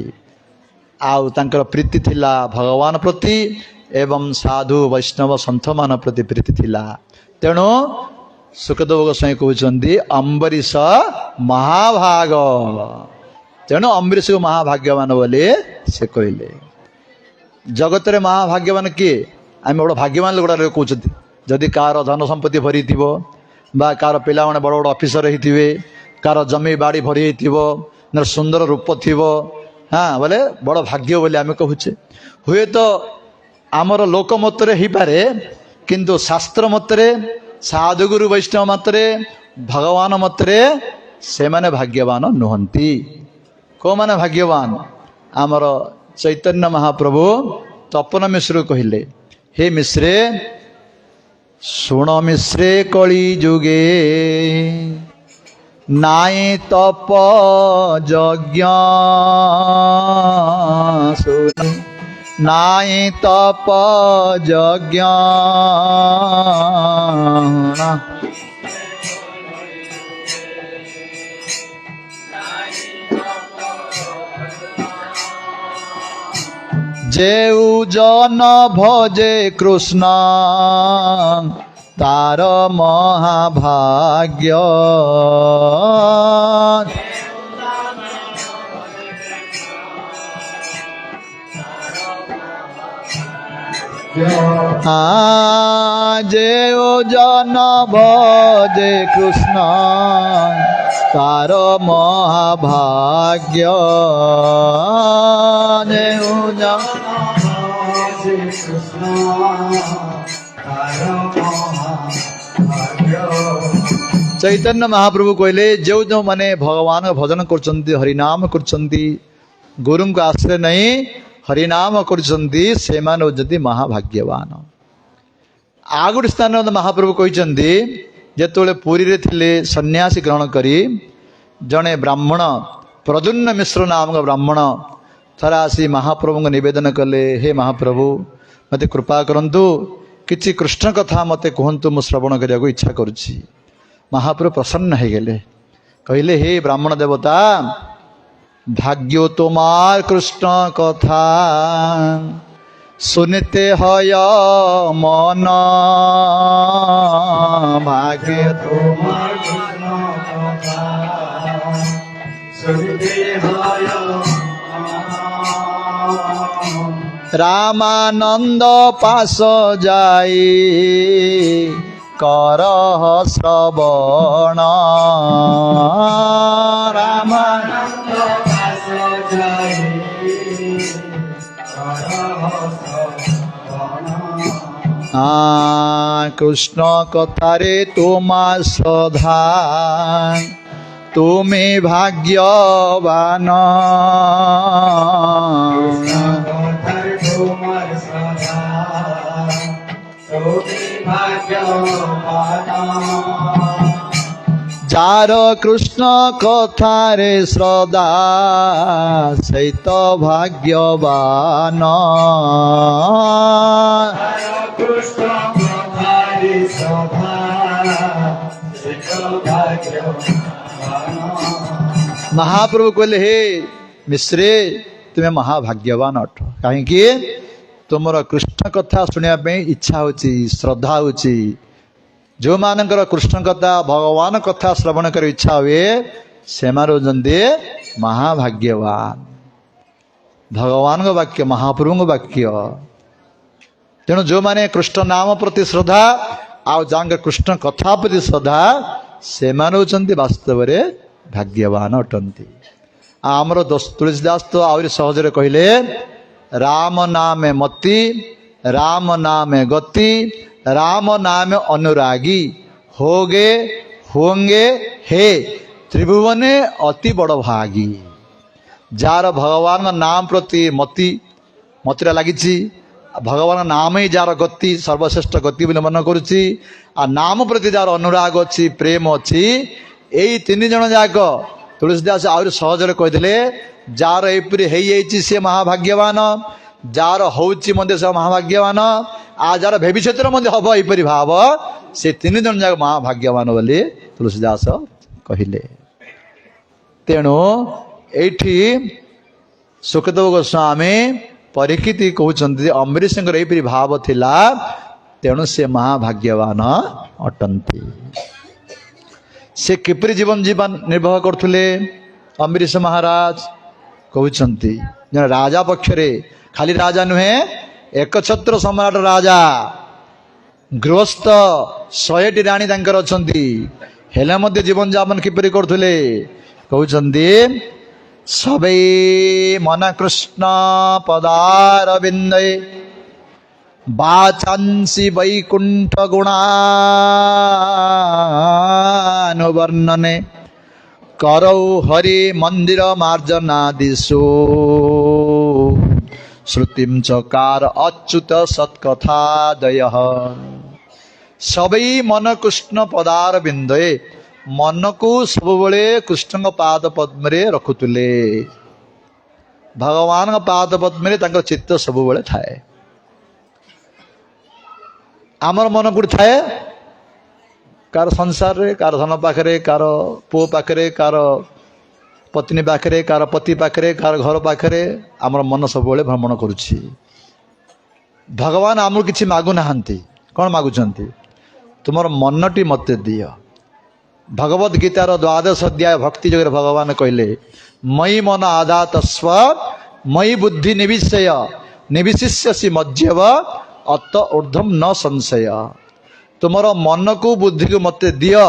आउ तांकर प्रीति थिला भगवान प्रति एवं साधु वैष्णव संत मान प्रति प्रीति थिला। तेणु सुखदेव गोस्वामी कहते अम्बरीश महाभाग। तेणु अम्बरीश को महाभाग्यवान बोले से कहले। जगत रे महाभाग्यवान किए? आम बड़ भाग्यवान लोक कहते। जदि कार धन संपत्ति भरी थी, कार पिला बड़ बड़ ऑफिसर होते, कार जमी बाड़ी भरी हो, सुंदर रूप थी, हाँ बोले बड़ भाग्य बोले आम कहूचे। हुए तो आमर लोक मतरे ही पारे, किंतु शास्त्र मतरे, साधुगुरु वैष्णव मतरे, भगवान मतरे से माने भाग्यवान नुहंती। को माने भाग्यवान? आमर चैतन्य महाप्रभु तपन मिश्र कहले, हे मिश्रे सुण मिश्रे कली जुगे नाई तप यज्ञ सुन नाई तप यज्ञ जेउ जन भजे कृष्ण तार महाभाग्य। जेउ जन भजे कृष्ण तार महाभाग्य। जेउ जन चैतन्य महाप्रभु कहले, जो जो माने भगवान भजन करचंती, हरिनाम करचंती, गुरु को आश्रय नहीं हरिनाम करचंती, से माने होचंती महाभाग्यवान। आगुड़ स्थान महाप्रभु कहते जेतोले पुरी रे थिले सन्यासी ग्रहण करी जड़े ब्राह्मण प्रद्युम्न मिश्र नामक ब्राह्मण थरा आसी महाप्रभु को निवेदन कले, हे महाप्रभु मते कृपा करंतु, किछि कृष्ण कथा मते कहंतु, मु श्रवण करिया को इच्छा करुछि। महाप्रभु प्रसन्न हो गले कहले हे ब्राह्मण देवता भाग्य तुम्हार कृष्ण कथा सुनते हय मन भाग्य तुम्हार कृष्ण कथा सुनते हय रामानंद पास जाई करह श्रवण रामानंद पास जाई कृष्ण कथारे तुमा श्रद्धा तुमे भाग्यवान जार कृष्ण कथारे श्रद्धा से तो भाग्यवान कृष्ण कथारे श्रद्धा से तो भाग्यवान। महाप्रभु कहले हे मिश्रे तुम्हें महाभाग्यवान अट कहीं तुमर कृष्ण कथा शुणा इच्छा होची श्रद्धा होची जो मानकर कृष्ण कथा भगवान कथा श्रवण कर इच्छा हुए से महाभाग्यवान भगवान वाक्य महाप्रभु वाक्य तेणु जो माने कृष्ण नाम प्रति श्रद्धा आ कृष्ण कथा प्रति श्रद्धा से वास्तव में भाग्यवान अटंती आमर तुलसीदास तो आहरी सहजरे कहले राम नामे मति राम नामे गति राम नामे अनुरागी होगे होंगे हे त्रिभुवने अति बड़ भागी जार भगवान नाम प्रति मतिरा लगी भगवान नाम ही जार गति सर्वश्रेष्ठ गति बोली मन करुच्ची आ नाम प्रति जार अनुराग अच्छी प्रेम अच्छी यही तीन जन जाक तुलसीदास आहरी सहजरे कहते जार एपरी सी महाभाग्यवान जार होची मध्य से महाभाग्यवान आ जार भविष्य मध्य हम यपरी भाव से तीन जन जाक महाभाग्यवान बोली तुलसीदास कहले। तेणु एठी सुखदेव गोस्वामी परीक्षित कहते अम्बरीश यपरी भाव थिला तेणु से महाभाग्यवान अटंती। से किपरि जीवन जीवन निर्वाह करथुले अम्बरीश महाराज कहते जन राजा पक्षरे खाली राजा नुहे एकछत्र सम्राट राजा गृहस्थ 100टी राणी तांकर अछंती हेले मध्य जीवन यापन किपरि करथुले कहते सबे मन कृष्ण पदारविंदे वाचांसी वैकुंठ गुणानुवर्णने करौ हरि मंदिर मार्जनादिषु श्रुतिम चकार अच्युत सत्कथादय सबई मन कृष्ण पदार बिंदे मन को सब बड़े कृष्ण पाद पद्म रखुले भगवान पाद पद्म चित्त सब बड़े थाए आमर मन को थाए कार संसार रे कार धन पाखरे कार पु पाखरे कार पत्नी पाखरे कार पति पाखरे कार घर पाखरे आमर मन सब बड़े भ्रमण करुछि भगवान आमर किछि मागु नाहंती कौन मागुचंती तुमर मनटी मते दियो भगवद गीतार 12 अध्याय भक्ति जगह भगवान कहले मयि मन आदातस्व मयि बुद्धि निविशिष्यसि मध्यव अत ऊर्ध्वम न संशय तुमर मन को बुद्धि को मते दियो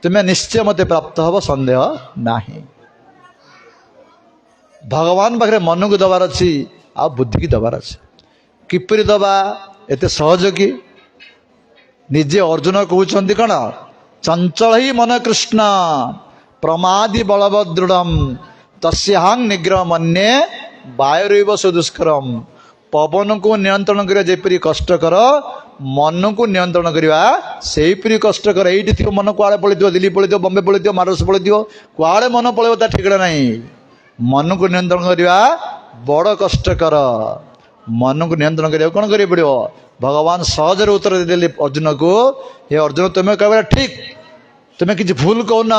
तुम्हें निश्चय मते प्राप्त हब संदेह नाही भगवान पाखे मन को दबार अच्छी आ बुद्धि की दबार अच्छी किपरि दबा एते सहज कि निजे अर्जुन कहते कौन चंचल ही मन कृष्ण प्रमादि बलवदृढ़ तस्याहं निग्रह मन्ये वायुरैव सुदुष्करम पवन को नियंत्रण करिया जेपरि कष्टकर मन को नियंत्रण करिया सेपरि कष्टकर एइठी थियो मन कुआड़े पळिथियो दिल्ली पळिथियो बॉम्बे पळिथियो महाराष्ट्र पळिथियो कुआड़े मन पळियो ता ठिकड़ा नहीं मन को नियंत्रण करिया बड़ कष्टकर मन को नियंत्रण करिया कोन करिया पड़ियो भगवान सहज उत्तर देले अर्जुन को हे अर्जुन तुम्हें कहबा ठीक तुम कि भूल कहन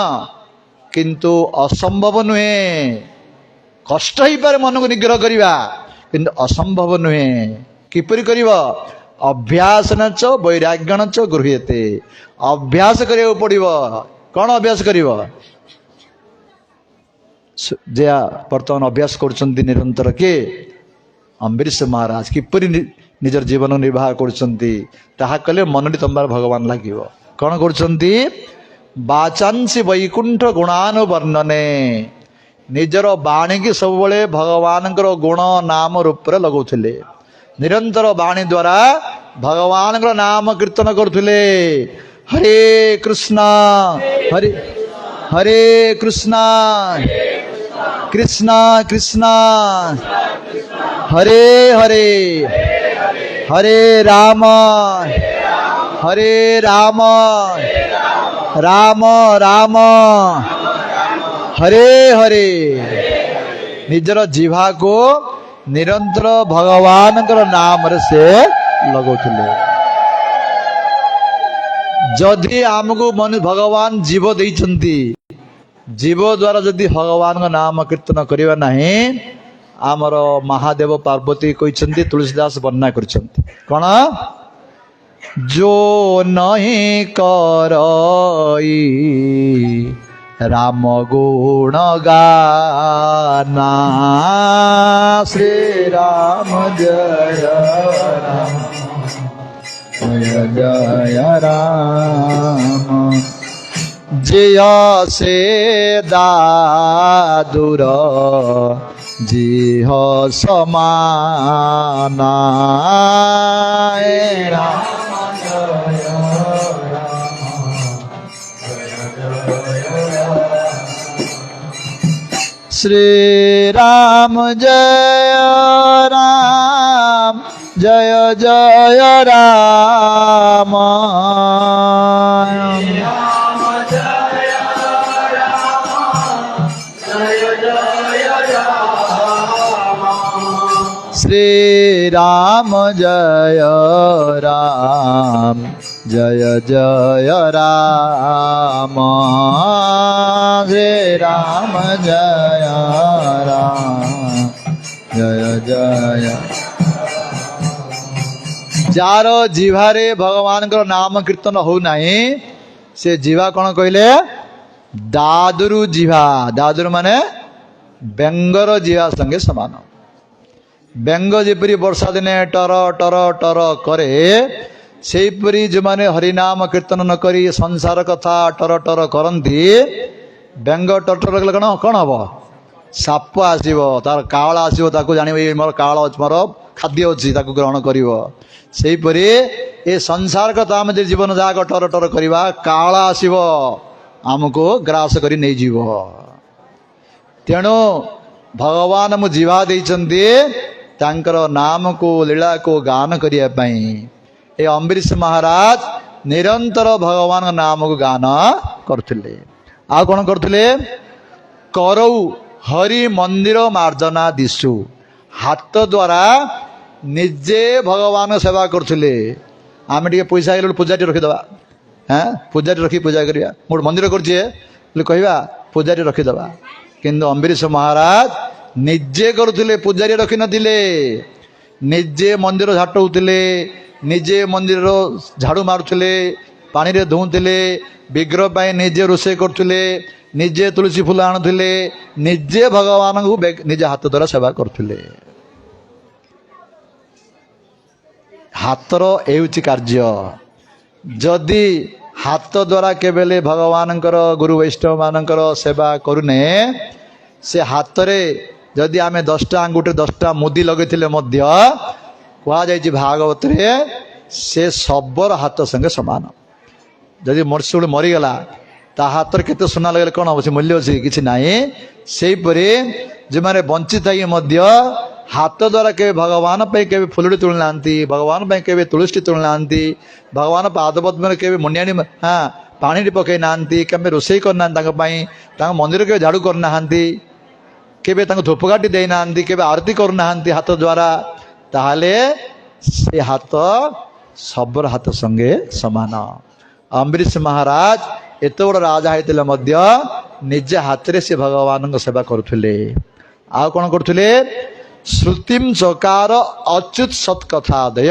किंतु असंभव नुहे कष्ट ही पारे मन को निग्रह करवा किंतु असंभव नुहे किपरि कर अभ्यास न च वैराग्य न च गृह्यते अभ्यास करिया पड़िबो कौन अभ्यास कर बर्तमान अभ्यास करुछंती निरंतर के अम्बरीश महाराज किपरि निजर जीवन निर्वाह करुछंती ताहा कले मनटी तुम्हार भगवान लागिवो कौन करुछंती बाचांसी वैकुंठ गुणानुवर्णने निजर बाणी की सब भगवान गुण नाम रूप लगौले निरंतर बाणी द्वारा भगवान नाम कीर्तन करुले हरे कृष्णा हरे हरे कृष्णा कृष्णा कृष्णा हरे हरे हरे राम राम राम हरे हरे निजर जीवा को निरंतर भगवान नाम से लगौले जदि आमको मन भगवान जीव देइछंती जीव द्वारा जदि भगवान नाम कीर्तन करिवा नहीं आमर महादेव पार्वती कहते तुलसीदास वर्णना करछंती कौन जो नहीं करई राम गुण गाना श्री राम जय राम जय जय राम जय से दादुर जिह समाना राम श्री राम जय राम जय जय राम श्री राम जय राम जय जय राम श्री राम जय राम जय जय जार जीवारे भगवान को नाम कीर्तन हो नहीं से जीवा कौन कहले दादुरु जीवा दादुरु माने बेंगर जीवा संगे समान बेंग जेपरी वर्षा दिने टर टर टर करे सेपरी जो माने हरिनाम कीर्तन न करी संसार कथा टर टर करती बेंग टर टर कले कौन हम साप आसो तार काल आसो जान मोर काल मोर खाद्य अच्छी ग्रहण कर सेपरी ए संसार कथा आम जीवन जाग टर टर करवा काल आसो आमको ग्रास कर नहीं जीव तेणु भगवान मु जीवा देइछन्ति तांकर नाम को लीला को गान करिया पई ए अम्बरीश महाराज निरंतर भगवान नाम को गान करथुले आ कोन करथुले करौ हरि मंदिर मार्जना दिशु हाथ द्वारा निजे भगवान सेवा करथुले आमे टिके पैसा आइलो पूजाटी रखिदबा हाँ पूजाटी रखी पूजा करिया मोर मंदिर करछे कहवा पूजाटी रखिदबा किंतु अम्बरीश महाराज निजे करुले पूजारी रखी नथिले निजे मंदिर झाटुले निजे मंदिर झाड़ू मारुले पानी रे धोउले विग्रह पाई निजे रोषे करथुले निजे तुलसी फूल आणुले निजे भगवान को निजे हाथ द्वारा सेवा करथुले हाथर एउची कार्य जदि हाथ द्वारा केवल भगवान गुरु वैष्णव मानकर सेवा करूने से हाथ रे जदि आम 10टा अंगुठी 10टा मुदी लगे कहुई भागवत रे से सबर हाथ संगे समान जदि मर्षि मरीगला ता हाथ केते सुना लगे कौन हम मूल्य अच्छी किसी ना से जो मैंने बंची थी हाथ द्वारा के भगवान के फुलड़ी तुली ना भगवान के तुलसी तुली ना भगवान पादपद्म के मुंडियाणी हाँ पानी पकई ना के रोषे करना मंदिर के झाड़ू करना केबे धूपकाठी देना के आरती करना हाथ द्वारा ताहले से हाथ सबर हाथ संगे समान अम्बरीश महाराज एत बड़ राजा होते निजे हाथ रे से भगवान सेवा करुले। आ कौन करुले? श्रुतिम चकार अच्युत सत्कथादय,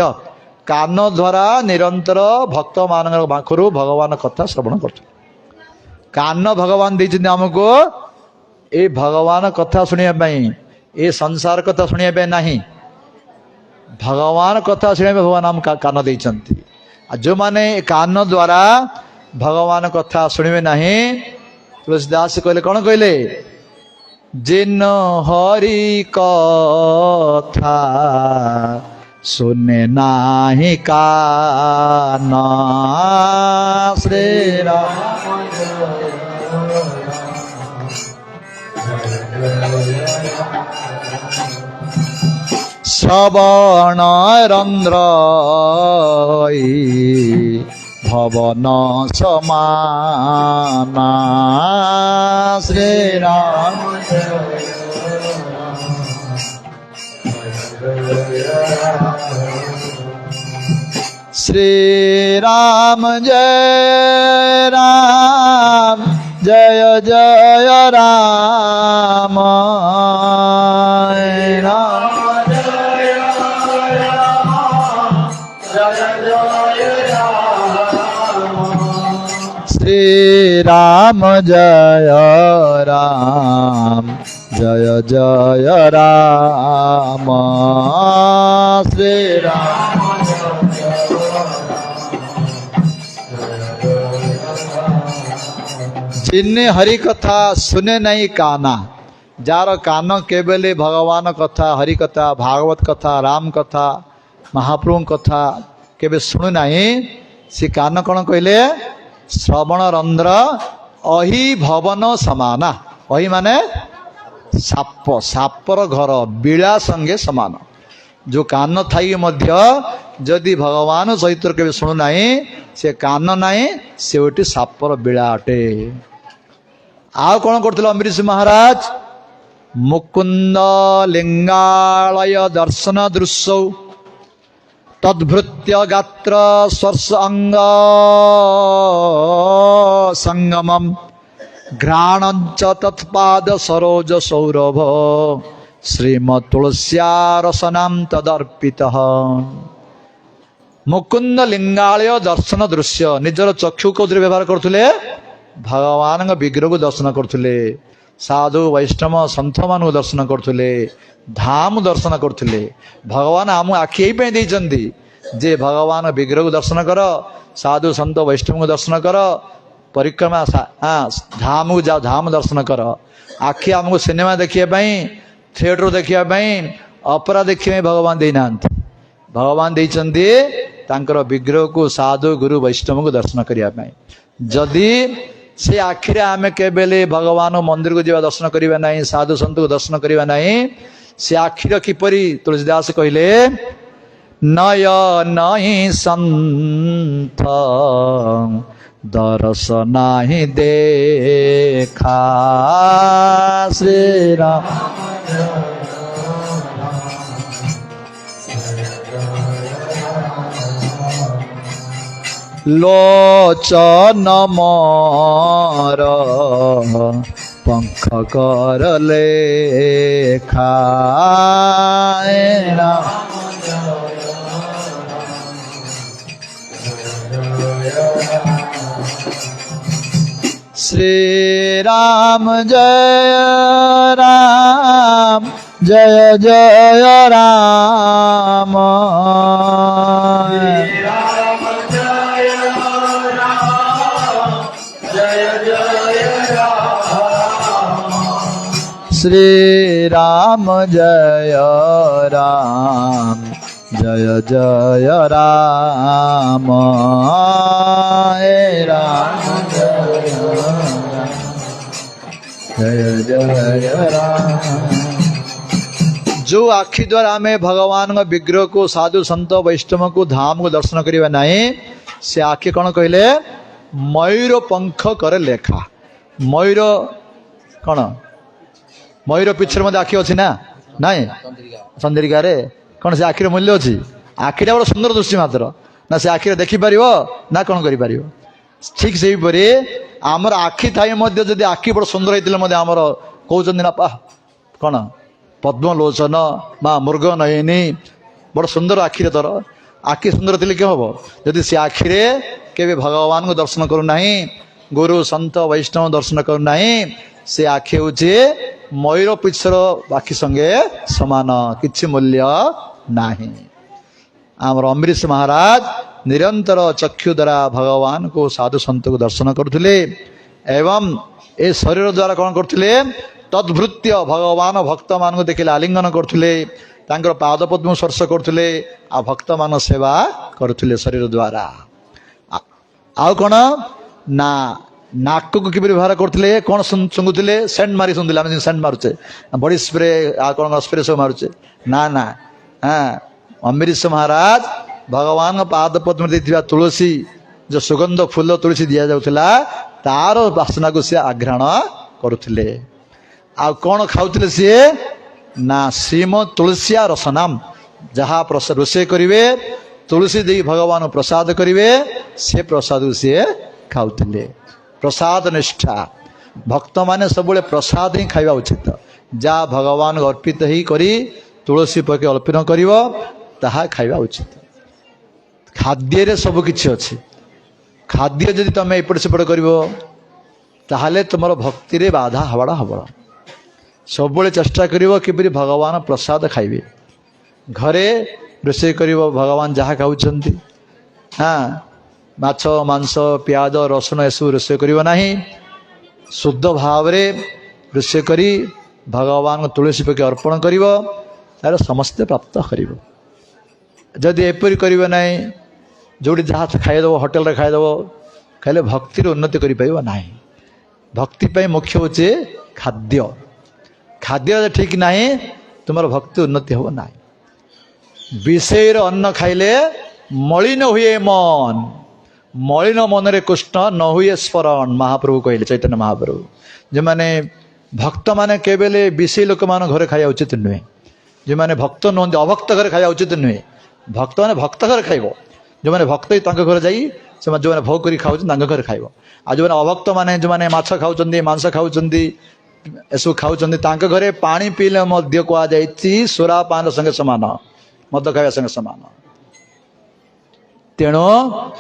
कान द्वारा निरंतर भक्त मान पाखु भगवान कथा श्रवण कर। कान भगवान देते आमको ए भगवान कथा शुणा, ए संसार कथा शुणा नहीं, भगवान कथा शुणा भगवान आम कान देते। जो माने कान द्वारा भगवान कथा शुणवे नहीं, तुलसीदास कहले कौन कहले? जिन हरि कथा सुने नाही कान, श्री राम श्रवण रंध्र भवन समाना, श्री राम श्री राम जय राम जय जय राम राम श्री राम जय राम जय जय राम श्री राम। जिन्ने हरि कथा सुने नहीं काना, जार कान केवल भगवान कथा हरि कथा भागवत कथा राम कथा महाप्रभु कथा केवे शुणु नहीं, से कान कौन कहले? श्रवण रंध्र अहि भवन समाना। अहि माने साप, सापर घर बिड़ा संगे समान। जो कान थाई मध्य जदि भगवान चरित्र केवे शुणु नहीं, से कान नहीं, से गोटे सापर बिड़ा अटे। आ कौन करते अम्बरीश महाराज? मुकुंद लिंगालय दर्शन दृश्य तद्भृत्य गात्र स्पर्श अंग संगमम घ्राणंच तत्पाद सरोज सौरभ श्रीमत् तुलस्या रसनाम तदर्पितः। मुकुंद लिंगालय दर्शन दृश्य निजर चक्षु को व्यवहार करथुले, भगवान विग्रह को दर्शन करथुले, साधु वैष्णव संत मान दर्शन करथुले, धाम दर्शन करथुले। भगवान आम आखि देइचंदी जे भगवान विग्रह को दर्शन कर, साधु संत वैष्णव को दर्शन कर, परिक्रमा धाम को जाओ, धाम दर्शन कर। आखि आमको सिनेमा देखिए, थिएटर देखिए, ऑपेरा देखिए भगवान देना। भगवान देइचंदी तांकर विग्रह को साधु गुरु वैष्णव को दर्शन करने। जदि से आखिरे आम केवल भगवान मंदिर को जावा दर्शन करवा नहीं, साधु संत को दर्शन करवा नहीं, से आखिर किपरि? तुलसीदास कहले नय नहीं संत दरस नाही देखा, श्री राम लोचन मोर पंख कर लेखा, श्री राम जय राम जय जय राम श्री राम जय राम जय जय राम राम जय जय राम। जो आखि द्वारा आम भगवान विग्रह को साधु संत वैष्णव को धाम को दर्शन करवा नहीं, से आखि कौन कहले? मयूर पंख करे लेखा। मयूर कौन? मयूर पिछर मध्य आखि अच्छी ना नाई चंद्रिका रे कौन से आखिर मूल्य अच्छी? आखिटा बड़ा सुंदर दृष्टि मात्र ना, से आखिर देखिपार ना कौन कर। ठीक से आमर आखि थाई मध्य जदि आखि बड़ सुंदर होते आमर कहते ना कौन पद्मलोचन माँ मृग नयनी बड़ सुंदर आखि तोर आखि सुंदर थे क्यों हम जदि से आखिरे केवे भगवान को दर्शन करूना गुरु संत वैष्णव दर्शन करूना से आखि हूँ मयूर पिछर आखि संगे समान किछि मूल्य नाही। आमर अम्बरीश महाराज निरंतर चक्षु द्वारा भगवान को साधु संत को दर्शन करथिले एवं ए शरीर द्वारा कौन करथिले तद्भृत्य भगवान भक्त मान को देखिले आलिंगन करथिले तांकर पाद पद्म स्पर्श करथिले आ भक्त मान सेवा करथिले शरीर द्वारा। आउ कौन ना नाक को कि व्यवहार करथिले कौन सुंगुथिले सेंट मारी सुंदिले आम सेंट मारुचे बॉडी स्प्रे आ कौन स्प्रे सब मारुचे ना ना हाँ अम्बरीश महाराज भगवान पाद पद्म देथिबा तुलसी जो सुगंध फूल तुलसी दिया जाउथिला तार वासना को सी आघ्राण करुथिले। आ कौन खाउथिले सी ना श्रीम तुलसिया रसनाम जहाँ रोषे करिवे तुलसी दे भगवान प्रसाद करिवे से प्रसाद सी खाउथिले। प्रसाद निष्ठा भक्त माने सब प्रसाद ही खाइबा उचित जहाँ भगवान अर्पित ही करी तुलसी पके अर्पण करिवो ताहा खाइबा उचित। खाद्य सब किछि अछि खाद्य जदि तुम एपट सेपट करिवो ताहले तुमर भक्ति रे बाधा हवाड़ा हब सब चेष्टा करिवो किपरि भगवान प्रसाद खाइबे घरे रोषे करिवो भगवान जहाँ खाउछंती हाँ माछ मांस प्याज रसुण एसबू रोषे करिवो नाही शुद्ध भाव रे रोषे करी भगवान तुलसी पके अर्पण करिवो तार समस्ते प्राप्त करिवो। जदि एपरी करिवो नाही जोड़ी जहाँ खाईदेव होटेल रे खाईदेव खाइले भक्तिर उन्नति करि पाइबो नाही। भक्ति पाई मुख्य होचे खाद्य खाद्य ठीक नाही तुमर भक्ति उन्नति हो नाही। विषय अन्न खाइले मलिन हुए मन मलिन मन रे कृष्ण न हुए स्मरण महाप्रभु कहले चैतन्य महाप्रभु जो माने भक्त माने केवल विषय लोक मान घरे खाया उचित नुहे जो माने भक्त नुहति अभक्त घर खाया उचित नुहे भक्त माने भक्त घर खाइबो जो माने भक्त घर जाई से जो माने भोग करी खाउछन घर खाइबो आ जो माने अभक्त माने जो माने माछ खाउछन्ती मांस खाउछन्ती एसु खाउछन्ती तांक घरे पानी पीले मध्य को आ जाईची सुरा पान संगे समान मद खाइबा संगे समान। तेणु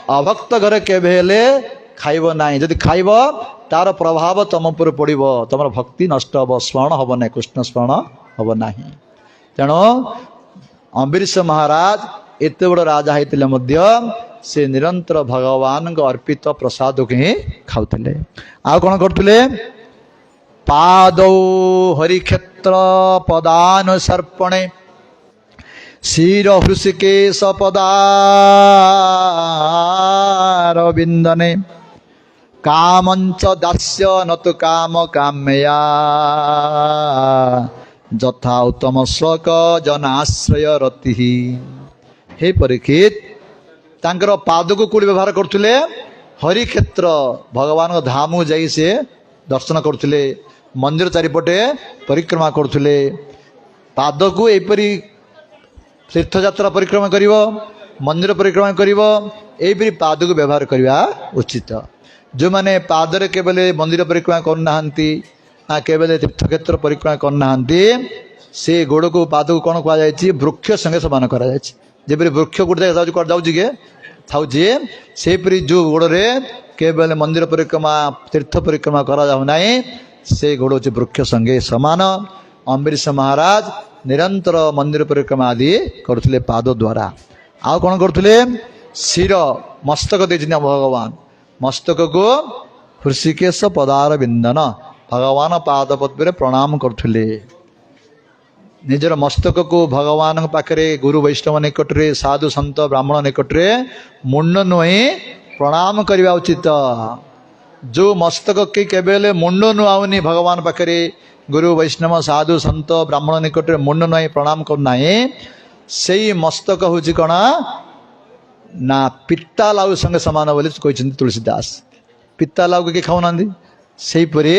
अभक्त घर केबेले खाइबो नाही जदि खाइबो तार प्रभाव तुम उपर पड़िबो तुम भक्ति नष्ट हब स्मरण हब ना कृष्ण स्मरण हब नाही। तेणु अम्बरीश महाराज एत बड़ राजा होते मध्य से निरंतर भगवान को अर्पित प्रसाद को ही खाऊले। आ कौन करते पादौ हरिक्षेत्र पदानुसर्पणे शिर हृषिकेश पदारविंदने कामंच दास्य न तो काम कामया जथा उत्तम श्लोक जनाश्रय रति। हे परीक्षित तांकर पाद को कौन व्यवहार करते हरिक्षेत्र भगवान धाम जाई से दर्शन करते मंदिर चारिपटे परिक्रमा करते पाद को एपरी तीर्थ यात्रा परिक्रमा करिवो मंदिर परिक्रमा करिवो एपरी पाद को व्यवहार करवा उचित। जो माने पादरे केवल मंदिर परिक्रमा करनाहांती केवल तीर्थक्षेत्र परिक्रमा करनाहांती से गोड़ को पाद को कौन कहुई वृक्ष संगे समान कर जेपरी वृक्ष गोटे जाऊँगी के थाउची सेपरी जो गोड़े केवल मंदिर परिक्रमा तीर्थ परिक्रमा करा जाऊ नाही से गोड़ हूँ वृक्ष संगे समान। अम्बरीश महाराज निरंतर मंदिर परिक्रमा आदि करथिले पाद द्वारा। आउ कौन करथिले शिर मस्तक देछि भगवान मस्तक को हृषिकेश पदार विंदन भगवान पाद पद्मे प्रणाम करथिले। निजर मस्तक को भगवान पाखरे गुरु वैष्णव निकटरे साधु संत ब्राह्मण निकटरे मुंड नुई प्रणाम करवा उचित। जो मस्तक के केवल मुंड नुआउनी भगवान पाखरे गुरु वैष्णव साधु संत ब्राह्मण निकटरे मुंड नुई प्रणाम करना से मस्तक हूँ कौन ना पिता लाउ संगे समान बोली कहते तुलसीदास पिता लाउ के खाऊना सेहीपरि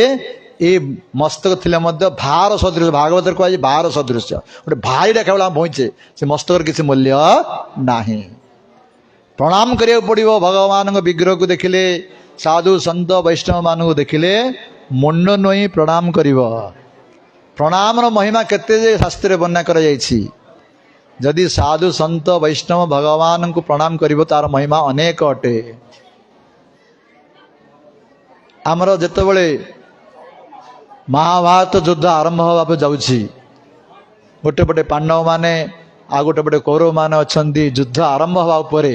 ये मस्तक थिले मध्य भार सदृश भागवत कह भार सदृश गोटे भाईटा केवल भोईचे से मस्तक किसी मूल्य नाही। प्रणाम करिया पड़ो भगवान विग्रह को देखिले साधु सन्त वैष्णव मान देखिले मुंड नई प्रणाम कर प्रणाम महिमा केते शास्त्र वर्णना कर जदि साधु सन्त वैष्णव भगवान को प्रणाम करिवो तार महिमा अनेक अटे। आमर जेतेबेले महाभारत युद्ध आरंभ होगा जाउछि गोटे पटे पांडव माने आ गोटे पटे कौरव माने अछंती युद्ध आरंभ होगा परे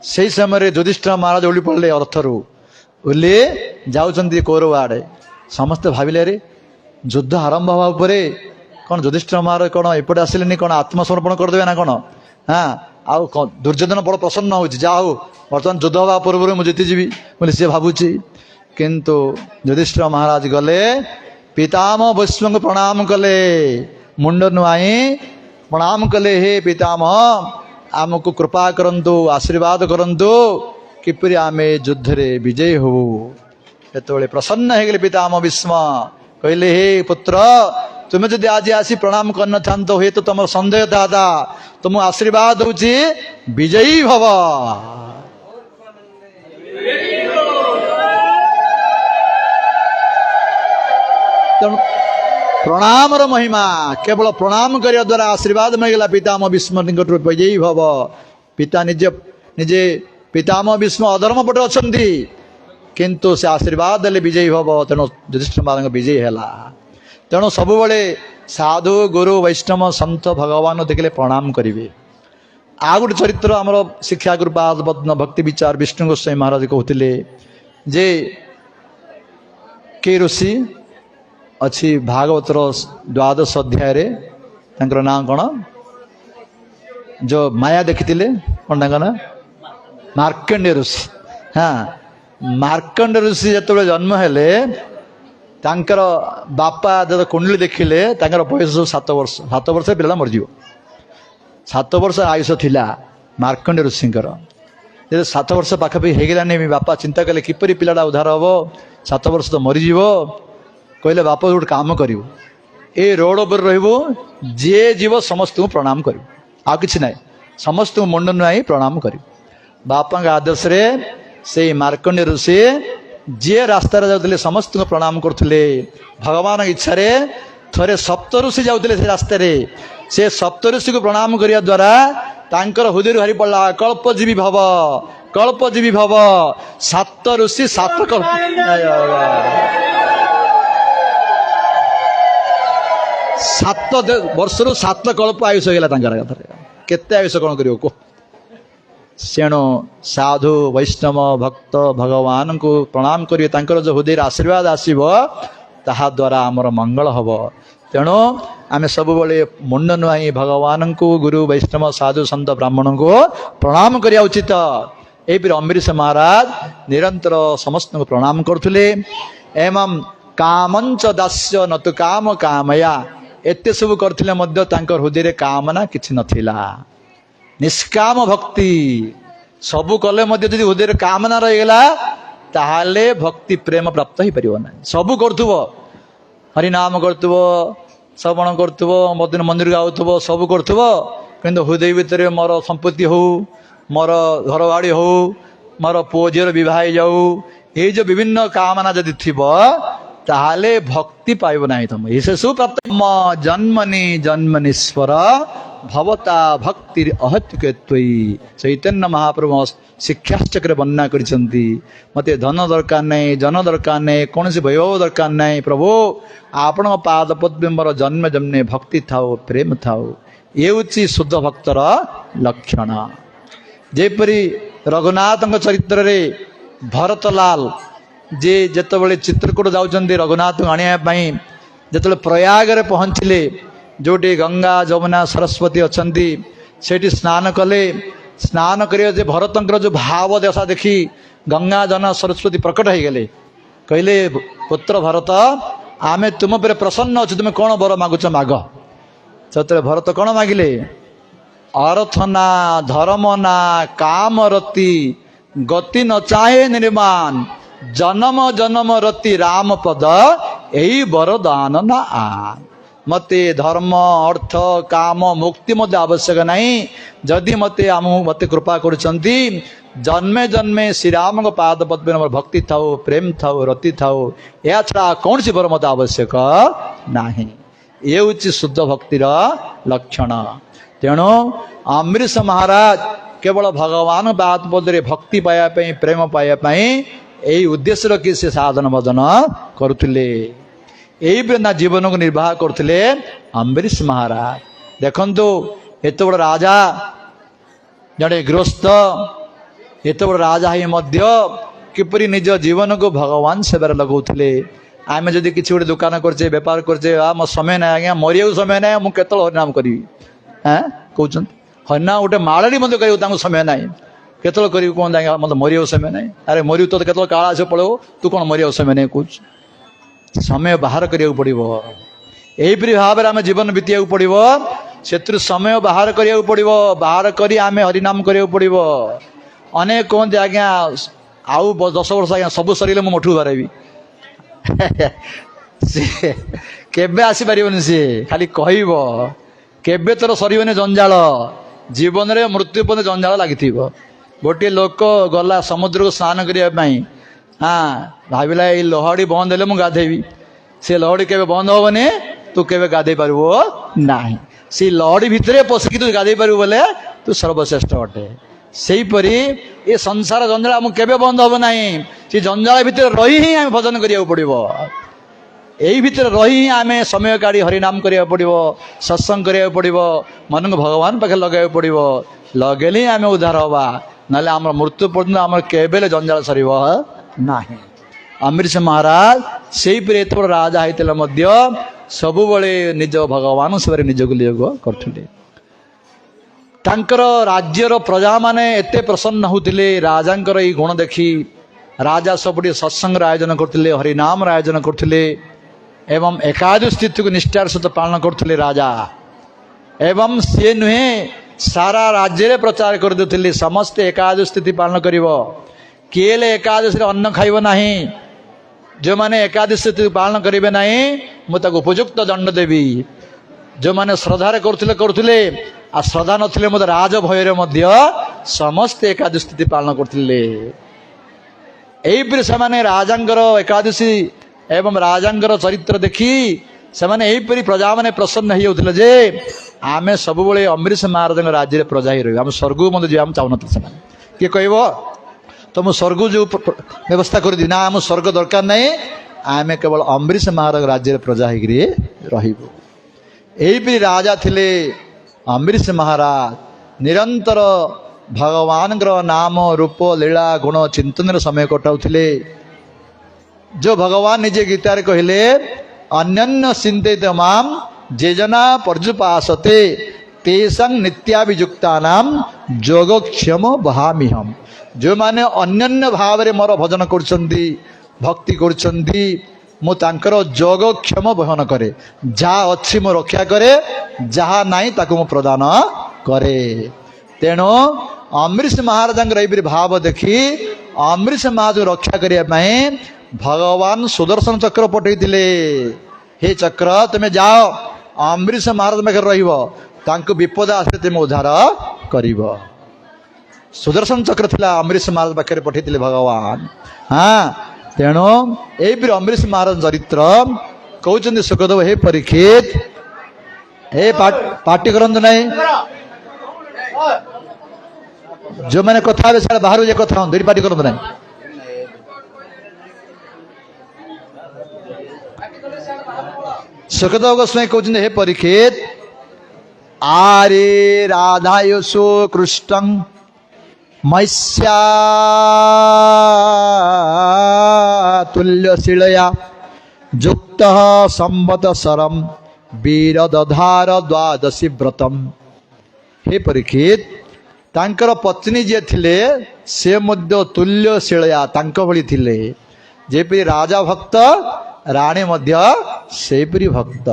से समय युधिष्ठिर महाराज ओली पड़े अर्थरू ओली जाउछंती कौरव आड़े समस्ते भाविले रे युद्ध आरंभ होगा परे कौन युधिष्ठिर महाराज कौन एपटे आसिले कौन आत्मसमर्पण करदे ना कौन हाँ आउ दुर्योधन बड़ प्रसन्न हो जा हो बर्तमान युद्ध हवा पूर्व मुझे जीतीजी बोले सी भावुची किंतु युधिष्ठिर महाराज गले पितामह भीष्म को प्रणाम कले मुंड नुआई प्रणाम कले हे पितामह आमको कृपा करंतु आशीर्वाद करंतु किपरि आमे युद्ध रे विजय हो। एतबेले प्रसन्न हे गले पितामह भीष्म कहले हे पुत्र तुम्हें जदि आज आसी प्रणाम करना था हुए तो तुम संदेह दादा तुम आशीर्वाद होची विजयी भव। तेणु प्रणाम महिमा केवल प्रणाम करने द्वारा आशीर्वाद मिलगला पितामह भीष्म निकट विजयी भव। पिता निजे निजे पितामह भीष्म अधर्म पटे अछंती किंतु से आशीर्वाद देले विजयी भव। तेणु युधिष्ठिर महाराज विजयी हैला। तेणु सबुबले साधु गुरु वैष्णव सन्त भगवान देखिले प्रणाम करेंगे। आ गोटे चरित्र आमर शिक्षा गुरुपाद पद्म भक्ति विचार विष्णु गोस्वामी महाराज कहते जे के ऋषि अच्छी भागवतर द्वादश अध्याय ना कौन जो माया देखी कौन ना मार्कंडेय ऋषि। हाँ मार्कंडेय ऋषि जो जन्म हेले तांकर बापा जब कुंडली देखिले तांकर बयस 7 वर्ष 7 वर्ष पिला मरजी 7 वर्ष आयुष थिला मार्कंडेय ऋषिंकर 7 वर्ष पाखापी होगलानी बापा चिंता कले किपरि पिलाटा उद्धार हम 7 वर्ष तो मरीज कहले बापा गोटे काम करू ए रोड पर रही जी जीव समस्त को प्रणाम कर आ कि ना समस्त को मुंड नुआई प्रणाम कर बापा आदेश से मार्कंडेय ऋषि जी रास्तार जाते समस्त को प्रणाम करते भगवान इच्छा थरे सप्त ऋषि जाते से रास्तार से सप्त ऋषि को प्रणाम करने द्वारा तांकर हृदय भारी पड़ा कल्पजीवी भव 7 ऋषि 7 कल्प 7 वर्ष 7 कल्प आयुष होगा केते आयुष कौन कर सेणु साधु वैष्णव भक्त भगवान को प्रणाम करिए तांकर जो हृदय आशीर्वाद आसीबो ताहा द्वारा आमर मंगल हब। तेणु आम सब बड़े मुंड नुआई भगवान को गुरु वैष्णव साधु सन्त ब्राह्मण को प्रणाम करिया उचित। एपरि अम्बरीश महाराज निरंतर समस्त को प्रणाम करथुले एवं कामंच दास्य न तो काम कामया एते सब करथिले मध्य तांकर हृदय कामना किछि नथिला निष्काम भक्ति सबू कले मध्य यदि हृदय कामना रहीगला ताहाले भक्ति प्रेम प्राप्त हो पार ना। सबू करथुव हरिनाम करथुव श्रवण करथुव मंदिर गाउथुव सबू करथुव किंतु हृदय भितर मोर संपत्ति हो मोर घरबाड़ी हो मोर पुओ झीर विवाह जाऊ ये जो विभिन्न कामना जदि थिब ताहाले भक्ति पाइब नाही। तुम ये सुप्राप्त जन्मनि जन्मनीश्वर भवता भक्ति अहत्युकेत्वयी चैतन्य महाप्रभु शिक्षाचक्र वर्णना करिसंती मते धन दरकार नहीं जन दरकार नहीं कौन वैभव दरकार नहीं प्रभु आपण पाद पद्मे मोर जन्म जन्मे भक्ति थाओ प्रेम थाओ ये हूँ शुद्ध भक्तर लक्षण। जेपरी रघुनाथ चरित्र रे भरतलाल जे जेतबेले चित्रकूट जाउचंदी रघुनाथ आनिया जो प्रयाग रे पहुँचले जोटी गंगा जमुना सरस्वती अछंती सेठी स्नान कले स्नान करिया जे भरतंकर जो भाव दशा देखी गंगा जमुना सरस्वती प्रकट हो गले कहले पुत्र भरत आमे तुम पर प्रसन्न अच्छे तुम कौन बर मागुच माग। से भरत कौन मागिले अर्थना धर्मना काम रति गति न चाहे निर्माण जन्म जन्म रति राम पद यही वरदान ना आ मते धर्म अर्थ काम मुक्ति मध्य आवश्यक नहीं जदि मते मते कृपा करुचंती जन्मे जन्मे श्रीराम पाद पद्मे मोर भक्ति थाओ प्रेम थाओ रति थाओ या छड़ा कौन सी बर मत आवश्यक नाही। ये हूँ शुद्ध भक्तिर लक्षण। तेणु अम्बरीश महाराज केवल भगवान पाद पदरे भक्ति पाइबापी प्रेम पाइबापी यही उद्देश्य रखी से साधन भजन करुले। यही ना जीवन को निर्वाह करते अम्बरीश महाराज। देखंतु एत बड़ राजा जड़े गृहस्थ एत बड़ राजा ही मध्य किपरि निज जीवन को भगवान सेवार लगौले। आम जदि किसी गोटे दुकान करचे बेपार करचे मो समय ना आज्ञा मरिया समय ना मुझे हरिनाम करी कहते हरिनाम गोटे माड़ी मत कर समय ना केत करी कौन आज्ञा मत मरिया समय ना। अरे मरु तो केत काला आस पड़ो तू कौन मरिया समय ना कह समय बाहर करिया पड़ो। यहीपरि भाव में आम जीवन बीतिया पड़ो से समय बाहर करिया पड़ो। बाहर करी आम हरिनाम करिया पड़ो। अनेक कहते आज्ञा आउ 10 वर्ष आज्ञा सब सर मुठू बारबी सी केबे आसीपार सी खाली कह केबे तोर सरबन जंजाल जीवन में मृत्यु पर्यंत जंजाल लगी। गोटे लोक गला समुद्र को स्नान करने हाँ भाविला ये लहड़ी बंद हेले मुझे गाधेबी से लहड़ी केबे बंद हेनी तू केबे गाधे पारू ना से लहड़ी भितर पशिकी तू गाधे पारू बोले तू सर्वश्रेष्ठ अटे। सेहीपरि ये संसार जंजाल आम केबे बंद हम ना से जंजाल भितर रही ही आम भजन करिया पड़ो। यही भितर रही आम समय काढ़ी हरिनाम करिया पड़ो सत्संग करिया पड़ो मन को भगवान पाखे लगे पड़ो लगेले ही आम उद्धार हवा ना आम मृत्यु पर्यंत आम केबे जंजाल सर ना। अम्बरीश महाराज से एत बड़ राजा होते सब निज भगवान सेवा निजक नियोग करते। तांकर राज्यर प्रजा माने एते प्रसन्न होते राजांकर ई गुण देखी राजा सबुठी सत्संग आयोजन करते हरिनाम आयोजन करते एवं एकादश तिथि को निष्ठार सहित पालन करते राजा। एवं सी नुहे सारा राज्य प्रचार कर देते समस्ते एकादश तिथि पालन करिवो किए एकादश अन्न खाइब नाही जो माने एकादश तिथि पालन करेंगे नाही मुझे उपयुक्त दंड देवी। जो माने श्रद्धारे करथिले आ श्रद्धा नथिले मत राज भयर मध्य समस्त एकादशी तिथि पालन करथिले। एहिपरि से राजांकर एकादशी एवं राजांकर चरित्र देखी से एहिपरि प्रजा माने प्रसन्न हो जाउथिले जे आमे सबुबले अम्बरीश महाराज राज्य में प्रजा ही रही आम स्वर्ग मत जी आम चाहून से किए कह तो मुझे स्वर्ग जो व्यवस्था कर दी ना आम स्वर्ग दरकार नहीं आम केवल अम्बरीश महाराज राज्य में प्रजा हो रही राजा थिले अम्बरीश महाराज निरंतर भगवान नाम रूप लीला गुण चिंतन समय कटाउथिले। जो भगवान निजे गीतार कहले अन्यन्य चिंतित माम जेजना पर्युपासते तेसंग नित्याभियुक्तानाम जोगक्षम बहामिहम। जो माने अन्यन्य भाव रे मोर भजन करछंती भक्ति करछंती मु तांकर जोगक्षम बहन करे जहाँ अच्छी मु रक्षा करे जहाँ नाई ताको मु प्रदान करे। तेणु अम्बरीश महाराज भाव देखी अम्बरीश महाराज रक्षा करने भगवान सुदर्शन चक्र पठेइथिले। हे चक्र तुम्हें जाओ अम्बरीश महाराज पाखे रहिबो विपद आसे तुम उद्धार करिब। सुदर्शन चक्र थिला अम्बरीश महाराज पाखे पठेइथिले भगवान। हाँ तेणु यही अम्बरीश महाराज चरित्र कहते सुखदेव हे परीक्षित हे पार्टी करंतु नहीं जो मैंने कथा है बाहर जे कथा हूँ पार्टी करंतु नहीं। सुखदेव गोस्वामी कहते हे परीक्षित आरे राधायुषो कृष्णं मैस्या तुल्यशीलया युक्त संवत्सरम वीर दधार द्वादशी व्रतम। हे परीक्षित तांकर पत्नी जे थिले से मध्य तुल्यशीलया तांक भली थिले जेपरि राजा भक्त राणी मध्य सेपरि भक्त।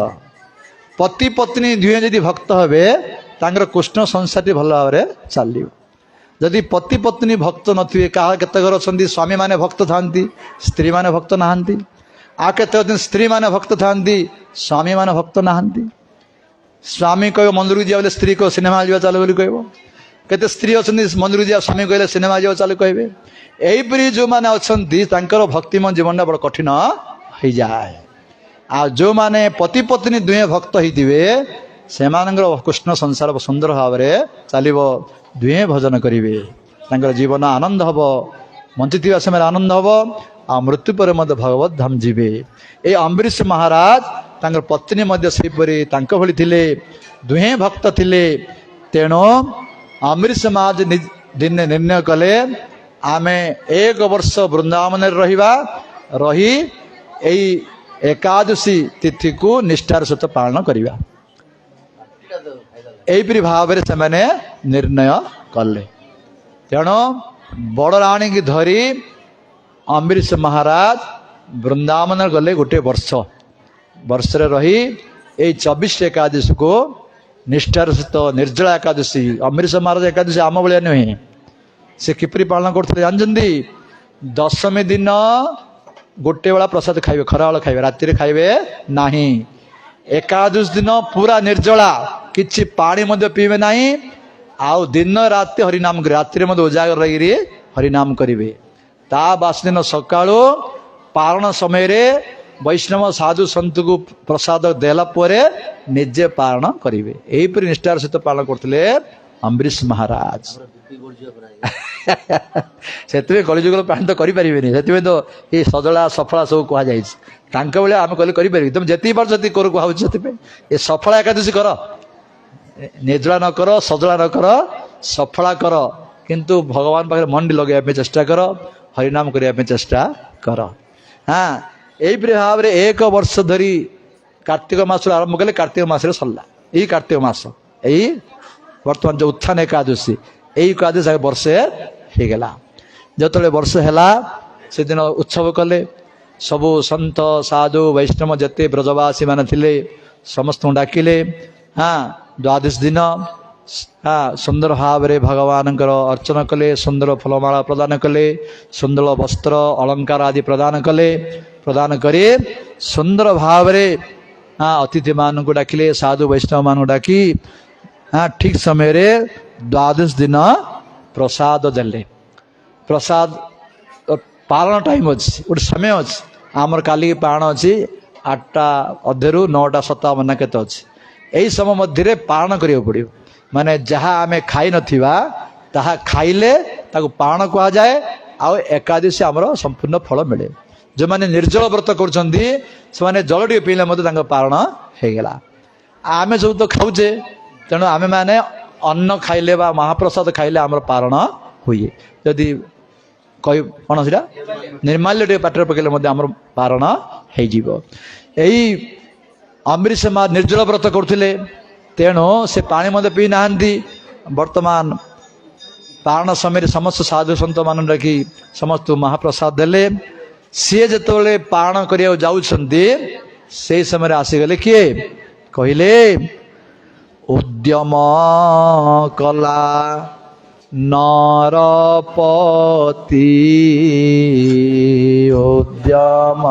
पति पत्नी दुहे यदि भक्त हेबे तांकर कृष्ण संसारटी भल भाव चलियो। जदि पति पत्नी भक्त नथिबे कहा केते घर अछंती स्वामी माने भक्त थांती स्त्री माने भक्त नाहांती आ केते स्त्री माने भक्त थांती स्वामी माने भक्त नाहांती। स्वामी कह मंदिर को जा स्त्री को सिनेमा जा चलो बोली कहब केते स्त्री अच्छा मंदिर जा स्वामी कहले सिनेमा जा चल कहे यहीपरी जो मैंने अच्छा भक्तिमय जीवन बड़ कठिन हो जाए आ जो माने पति पत्नी दुहे भक्त होते से कृष्ण संसार सुंदर भाव में चलो दुहे भजन करेंगे जीवन आनंद हम बंची समय आनंद हम आ मृत्यु पर भगवत धाम जीवे। ये अम्बरीश महाराज तांकर पत्नी सेपरी भली थिले दुहे भक्त थिले तेणु अम्बरीश महाराज दिने निर्णय कले आमे 1 वर्ष वृंदावन रही एकादशी तिथि को निष्ठार सहित पालन करवा यहीपरी भाव से मैंने निर्णय कले। तेणु बड़ राणी की धरी अम्बरीश महाराज वृंदावन गले गोटे वर्ष रही 24 एकादशी को निष्ठार सहित निर्जला एकादशी अम्बरीश महाराज एकादशी आम भाया नुहे से किपरि पालन करते जानते दशमी दिन गोटे बेला प्रसाद खाइबे खरा बेला खाइबे राति खाइबे नाही एकादश दिन पूरा निर्जला किछि पानी मध्य पीबे नाही आउ दिन राति हरिनाम करे राति मध्य उजागर रही हरिनाम करिवे ता बास दिन सकाळो पारण समय रे वैष्णव साधु संत को प्रसाद देला परे निजे पारण करिवे एहीपरि निष्ठार सहित पालन करथिले अम्बरीश महाराज। से कलिजुग प्राणी तो करें से तो ये सजला सफला सब कह जाए आम कहले करें तुम जी पार्छ जी कर कहूँ ये सफला एकादशी कर निर्जला न कर सजला न कर सफला कर किंतु भगवान पाखे मंडी लगे चेष्टा कर हरिनाम करने चेष्टा कर। हाँ यहीपरि भाव में 1 वर्ष धरी कार्तिक मास आरंभ कले कार्तिक मास सरला यही कार्तिक मास यही बर्तमान जो उत्थान एकादशी यही एकादशी वर्षे हो गला जो वर्ष है से दिन उत्सव कले सबु संत साधु वैष्णव जते ब्रजवासी मान थिले समस्त डाकिले। हाँ द्वादश दिन हाँ सुंदर भाव में भगवान अर्चना कले सुंदर फलमाला प्रदान कले सुंदर वस्त्र अलंकार आदि प्रदान कले प्रदान करे सुंदर भाव में हाँ अतिथि मान को डाकिले साधु वैष्णव मान डाकी हाँ ठीक समय रे द्वादश दिन प्रसाद देले प्रसाद पारण टाइम अच्छी गोटे समय अच्छी आमर काली पारण अच्छी 8टा अधेरू 9:57 केते अच्छी यही समय मध्य पारण करियो पड़ियो माने जहाँ आमे खाई नथिबा ताहा खाइले ताको पारण कहा जाए आउ एकादशी आमर संपूर्ण फल मिले जो माने निर्जल व्रत करछंदी से माने जल टिके पीले मते तांको पारण हे गेला आमे सब तो खाउजे तेणु आमे माने अन्न खाइले बा महाप्रसाद खाइले आमर पारण हुए जदि कह कौन से निर्माल्य टे पाटर पकड़े आमर पारण हो अम्बरीश महाराज निर्जल व्रत करते तेणु से पानी मत पी ना वर्तमान पारण समय समस्त साधु सन्त मान रखी समस्त महाप्रसाद देले सी जो पारण करने जाऊँगी से समय आसीगले किए कहले उद्यम कला नरपति उद्यम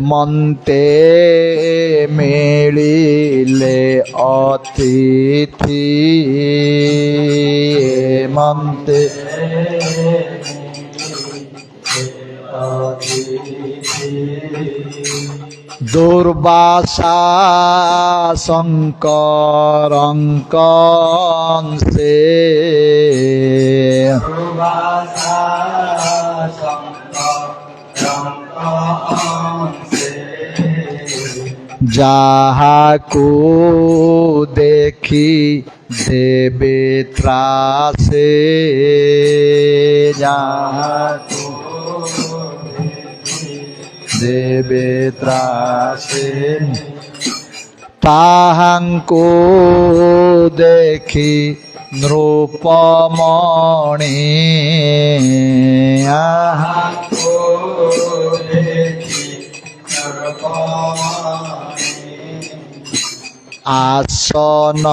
मन्ते मिलिले अतिथि मन्ते दुर्वासा शंकरंकंसे जाहाकू देखी देवे त्रासे जाहाकू देवे त्रासे ताहांको देखी नृपमणि आहांको देखी आसन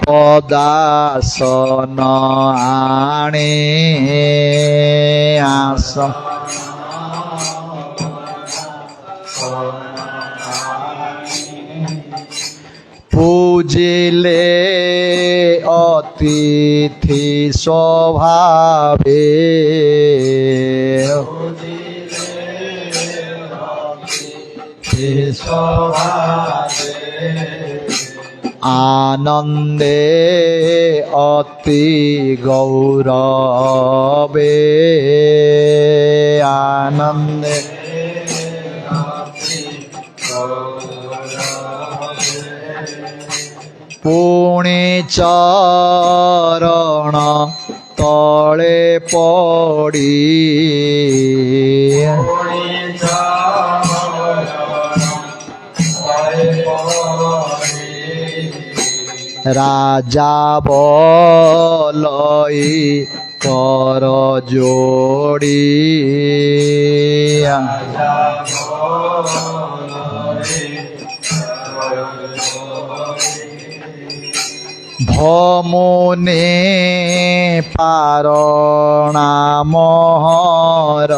पदासन आणे आसन पूजिले अतिथि स्वभावे आनंदे अति गौरवे आनंदे पुणे चरण तले पड़ी राजा बोलई कर जोड़ी भमुने पारणा मोहर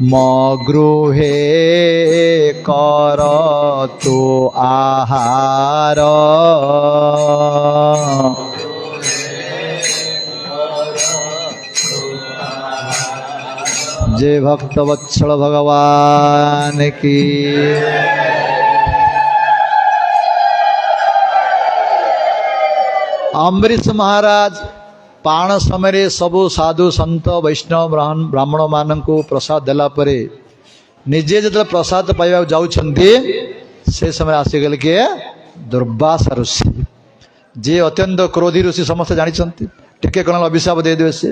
मगृहे कर तो आहार जय भक्त वत्सल भगवान की। अम्बरीश महाराज पाण समय सबु साधु संत वैष्णव ब्राह्मण मानक प्रसाद देला परे निजे जो प्रसाद पाइबा जाउछंती से समय आसीगले किए दुर्वासा ऋषि जे अत्यंत क्रोधी ऋषि समस्त जानी टिके कण अभिशाप देदेवे से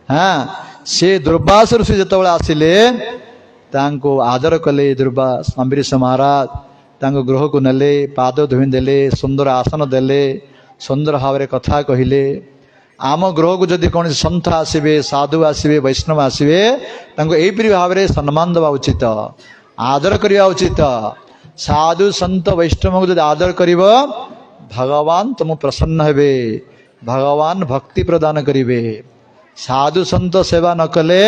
हाँ से दुर्वासा ऋषि जितेबाला आसिले तांको आदर कले दुर्वास अम्बरीश महाराज तांको गृह को नेले पाद धोईदेले सुंदर आसन देले सुंदर भाव कथा कहले आम गृह को जदि कौन सन्थ आसवे साधु आसवे वैष्णव आसवे यहीपरि भाव में सम्मान देवा उचित आदर करवा उचित साधु संत वैष्णव को जब आदर कर भगवान तुम प्रसन्न हेबे भगवान भक्ति प्रदान करेंगे साधु संत सेवा न कले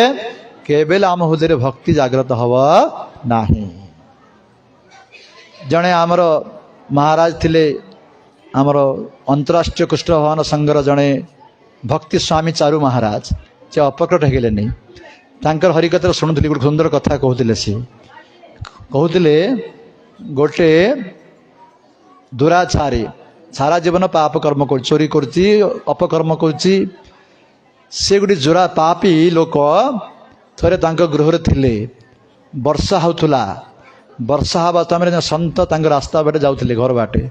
केवल आम हृदय भक्ति जागृत हब नाही। जड़े आमर महाराज थिले आमर अंतरराष्ट्रीय कृष्ण भवन संघर जड़े भक्ति स्वामी चारू महाराज से अपकृत होगले नहीं तांकर हरिकथा शुणुली गोटे सुंदर कथा कहते सी कहते गोटे दुराचारी सारा जीवन पाप कर्म कर चोरी कर अपकर्म कर गोटे जोरा पापी लोक थे गृह थे वर्षा होता वर्षा हवा टाइम सन्त रास्ता बाटे जाते घर बाटे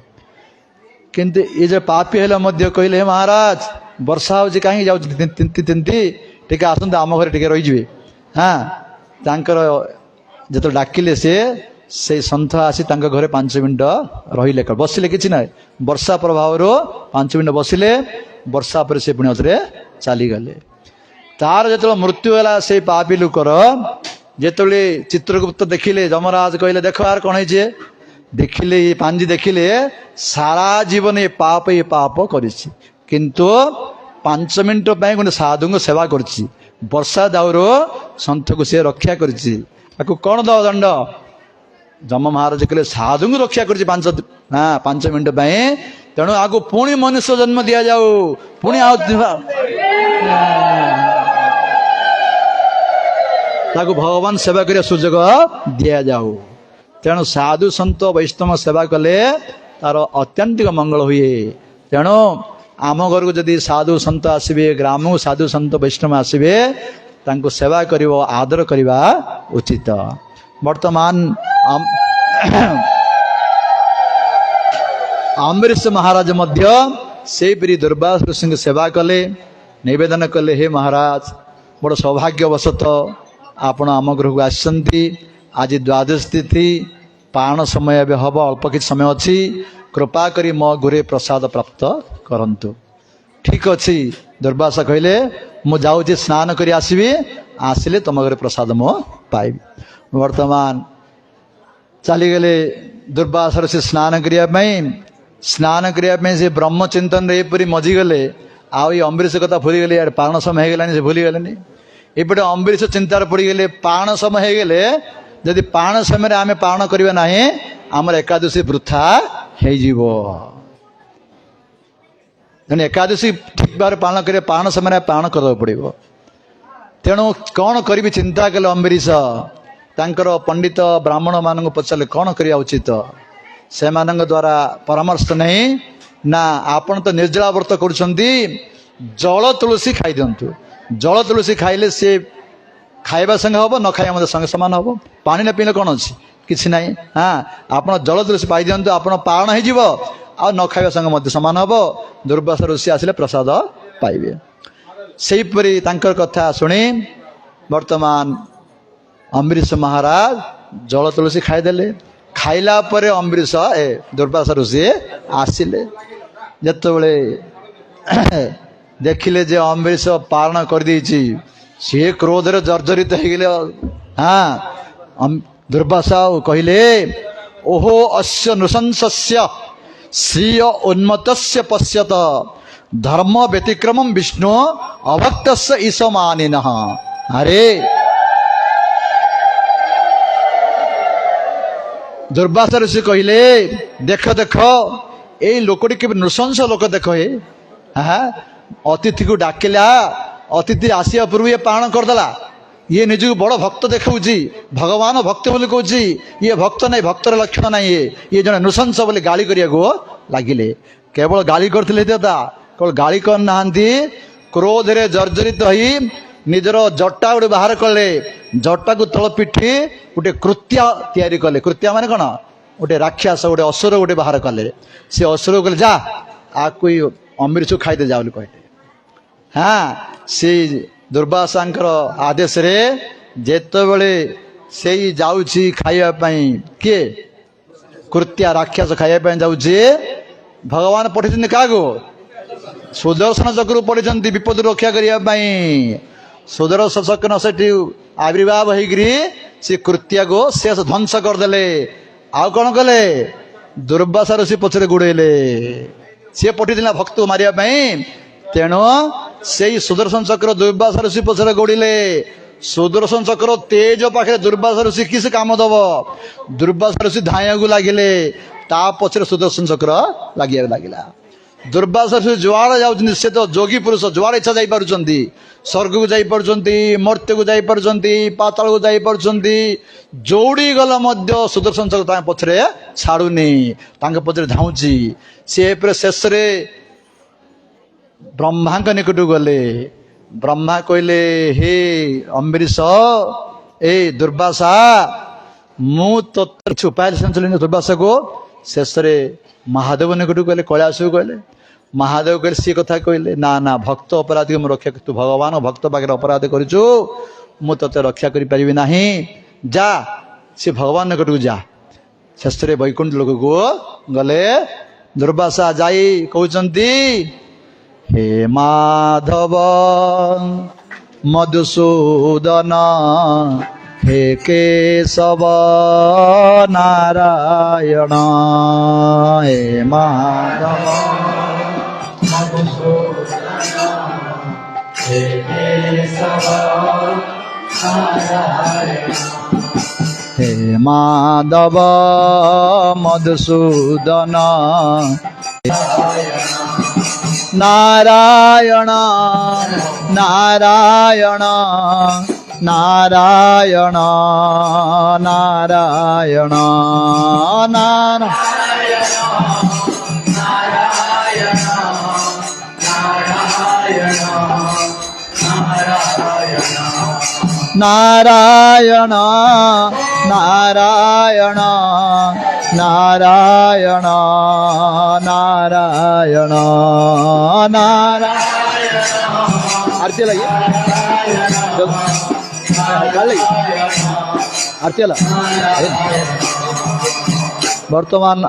किंतु ये जो पापी है कहले महाराज वर्षा हो कहीं जाऊँ टे आसते आम घर टे रही हाँ जो डाकिले से सन्थ आसी घरे 5 मिनट रहिले बसिले कि ना वर्षा प्रभाव 5 मिनट बसिले वर्षा पर से पुणी अथरे चलीगले तार जो मृत्यु है से पापी लुकर जो चित्रगुप्त देखिले जमराज कहले देख यार कौन है देखिले ये पांजी देखिले सारा जीवन ये पाप करिछि किंतु 5 मिनट गोटे साधु को सेवा करछि वर्षा दाउर सन्थ को सी रक्षा करिछि ताकू कौन दो दंड जम महाराज कहले साधु को रक्षा करिछि 5 मिनट तेणु आगु पुणी मनुष्य जन्म दिया जाऊ पुणी ताकू भगवान सेवा करिया सुजोग दिया जाऊ तेणु साधु संत वैष्णव सेवा कले तार अत्यंतिक मंगल हुए तेणु आम घर को जदि साधु संत आसवे ग्राम को साधु संत वैष्णव आसवे तांको सेवा करिवो आदर करिवा उचित। वर्तमान अम्बरीश महाराज मध्य से दुर्वास ऋषि सेवा कले निवेदन कले हे महाराज बड़ सौभाग्यवशत आपण आम गृह को आसछंती आज द्वादश तिथि पाण समय हम अल्प कि समय अच्छी कृपा करी मो गुरे प्रसाद प्राप्त करंतु। ठीक अच्छी दुर्वासा कहले मु जाऊँ स्नान करी आसबि आसिले तुम घरे प्रसाद मो पाइबी। वर्तमान चलीगले दुर्वासा से स्नान करने स्नान करने से ब्रह्म चिंतन एपरी मजिगले आउ ये अम्बरीश कथा भूलीगले यार पाण समय होगला से भूलीगले एपटे अम्बरीश चिंतार पड़गले पाण समय होगले जदि पाण समय आम पाण करवा ना आमर एकादशी वृथा हो एकादशी ठीक भाव पालन कर पाण समय पाण करवा पड़ो तेणु कौन करी चिंता कले अम्बरीश तांकर पंडित ब्राह्मण मान पचारे कौन करवा उचित से द्वारा परामर्श नहीं ना आपण तो निर्जला व्रत कर जल तुलसी खाई दिंतु जल तुलसी खाइले सी खाइबा संग हम न खाइबा मत संग समान हम पानी न पीले कौन अच्छी किसी ना हाँ आप जल तुलसी पाई दिंतु आप पारण हो न खाइबा संग मत समान हम दुर्वासा ऋषि आसिले प्रसाद पाइबे सेहीपरि तांकर कथा शुणी वर्तमान अम्बरीश महाराज जल तुलसी खाईदेले खाइला परे अम्बरीश दुर्वासा ऋषि आसिले जेतबेले देखिले जे अम्बरीश पारण कर देछि सी क्रोध रे जर्जरित हो गले हाँ दुर्वासा कहले ओहो अस्य नृशंसस्य श्रिय उन्मत्तस्य पश्यत धर्म व्यतिक्रमं विष्णु अभक्तस्य ईशमानिनः अरे दुर्वासा ऋषि कहले देख देख ये लोकटी के नृशंस लोक देख हे हाँ अतिथि को डाकिला अतिथि आसिया पूर्व ये पारण करदेला ये निजक बड़ भक्त देखा भगवान भक्त बोली कहूँ ये भक्त नहीं भक्तर लक्षण नहीं ये जन नृशंस बोली गाली करिया लगिले केवल गाली करते केवल गाली करना क्रोध रे जर्जरित हो निजर जटा गोटे बाहर कले जटा को तल पिठी गोटे कृत्या तैयारी कले कृत्या माने कौन गोटे राक्षस गोटे असुर गोटे बाहर कले से असुर कहले जा आपको अम्बरीश खाईदे जा कहले हाँ से दुर्वासांकर आदेश रे जेतबेले से जाउछि खाइबा पई के कृत्या राक्षस खाइबा पई जाउछि भगवान पठिछन कागो सुदर्शन चक्र पठिछन्ति विपद रक्षा करिया पई सुदर्शन चक्र सेठी आविर्भाव होइग्री से कृत्या को शेष ध्वंस करदेले आउ कौन कले दुर्वासा ऋषि पछरे गुड़ेले सी पठिला भक्त को मारिया तेणु से सुदर्शन चक्र दुर्वासा ऋषि पछरे गोड़िले सुदर्शन चक्र तेज पाखे दुर्वासा ऋषि किस काम दब दुर्वासा ऋषि धाइया को लगिले ता पछरे सुदर्शन चक्र लगे लगिला दुर्वासा ऋषि जुआड़े जाऊँ से तो जोगी पुरुष जुआड़े इच्छा जाई पारुचंती स्वर्ग को जाई पारुचंती मर्त्य को जाई पारुचंती पाताल को जाई पारुचंती जोड़ी गला मध्य सुदर्शन चक्र तांके पछरे छाड़ुनी तांके पछरे धाउची से शेष रे ब्रह्मा निकट गले ब्रह्मा कहले हे अम्बरीश ए दुर्वासा मु तो छुपाइल दुर्वासा को शेष रे महादेव निकट कहले कैलाश को कहले महादेव कहले सी कथा कहले ना ना भक्त अपराधी को रक्षा तू भगवान भक्त पाखे अपराध करूँ मु ते रक्षा करि परिबि नाही जा से भगवान निकट को जा शेष रे वैकुंठ लोक को गले दुर्वासा जाई कहउचंती हे माधव मधुसूदन हे केशव नारायण हे माधव हे केशव नारायण हे माधव मधुसूदन नारायण नारायण नारायण नारायण नारायण नारायण नारायण नारायण नारायण आरती लगी आरती बर्तमान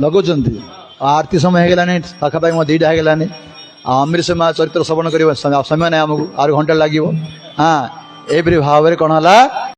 लगुंट आरती समय होगलानी पाखापाखि मो दीटा होगलानी अम्बरीश चरित्र श्रवण कर समय ना आमको आर घंटा लगे हाँ एपरी भाव में कौन है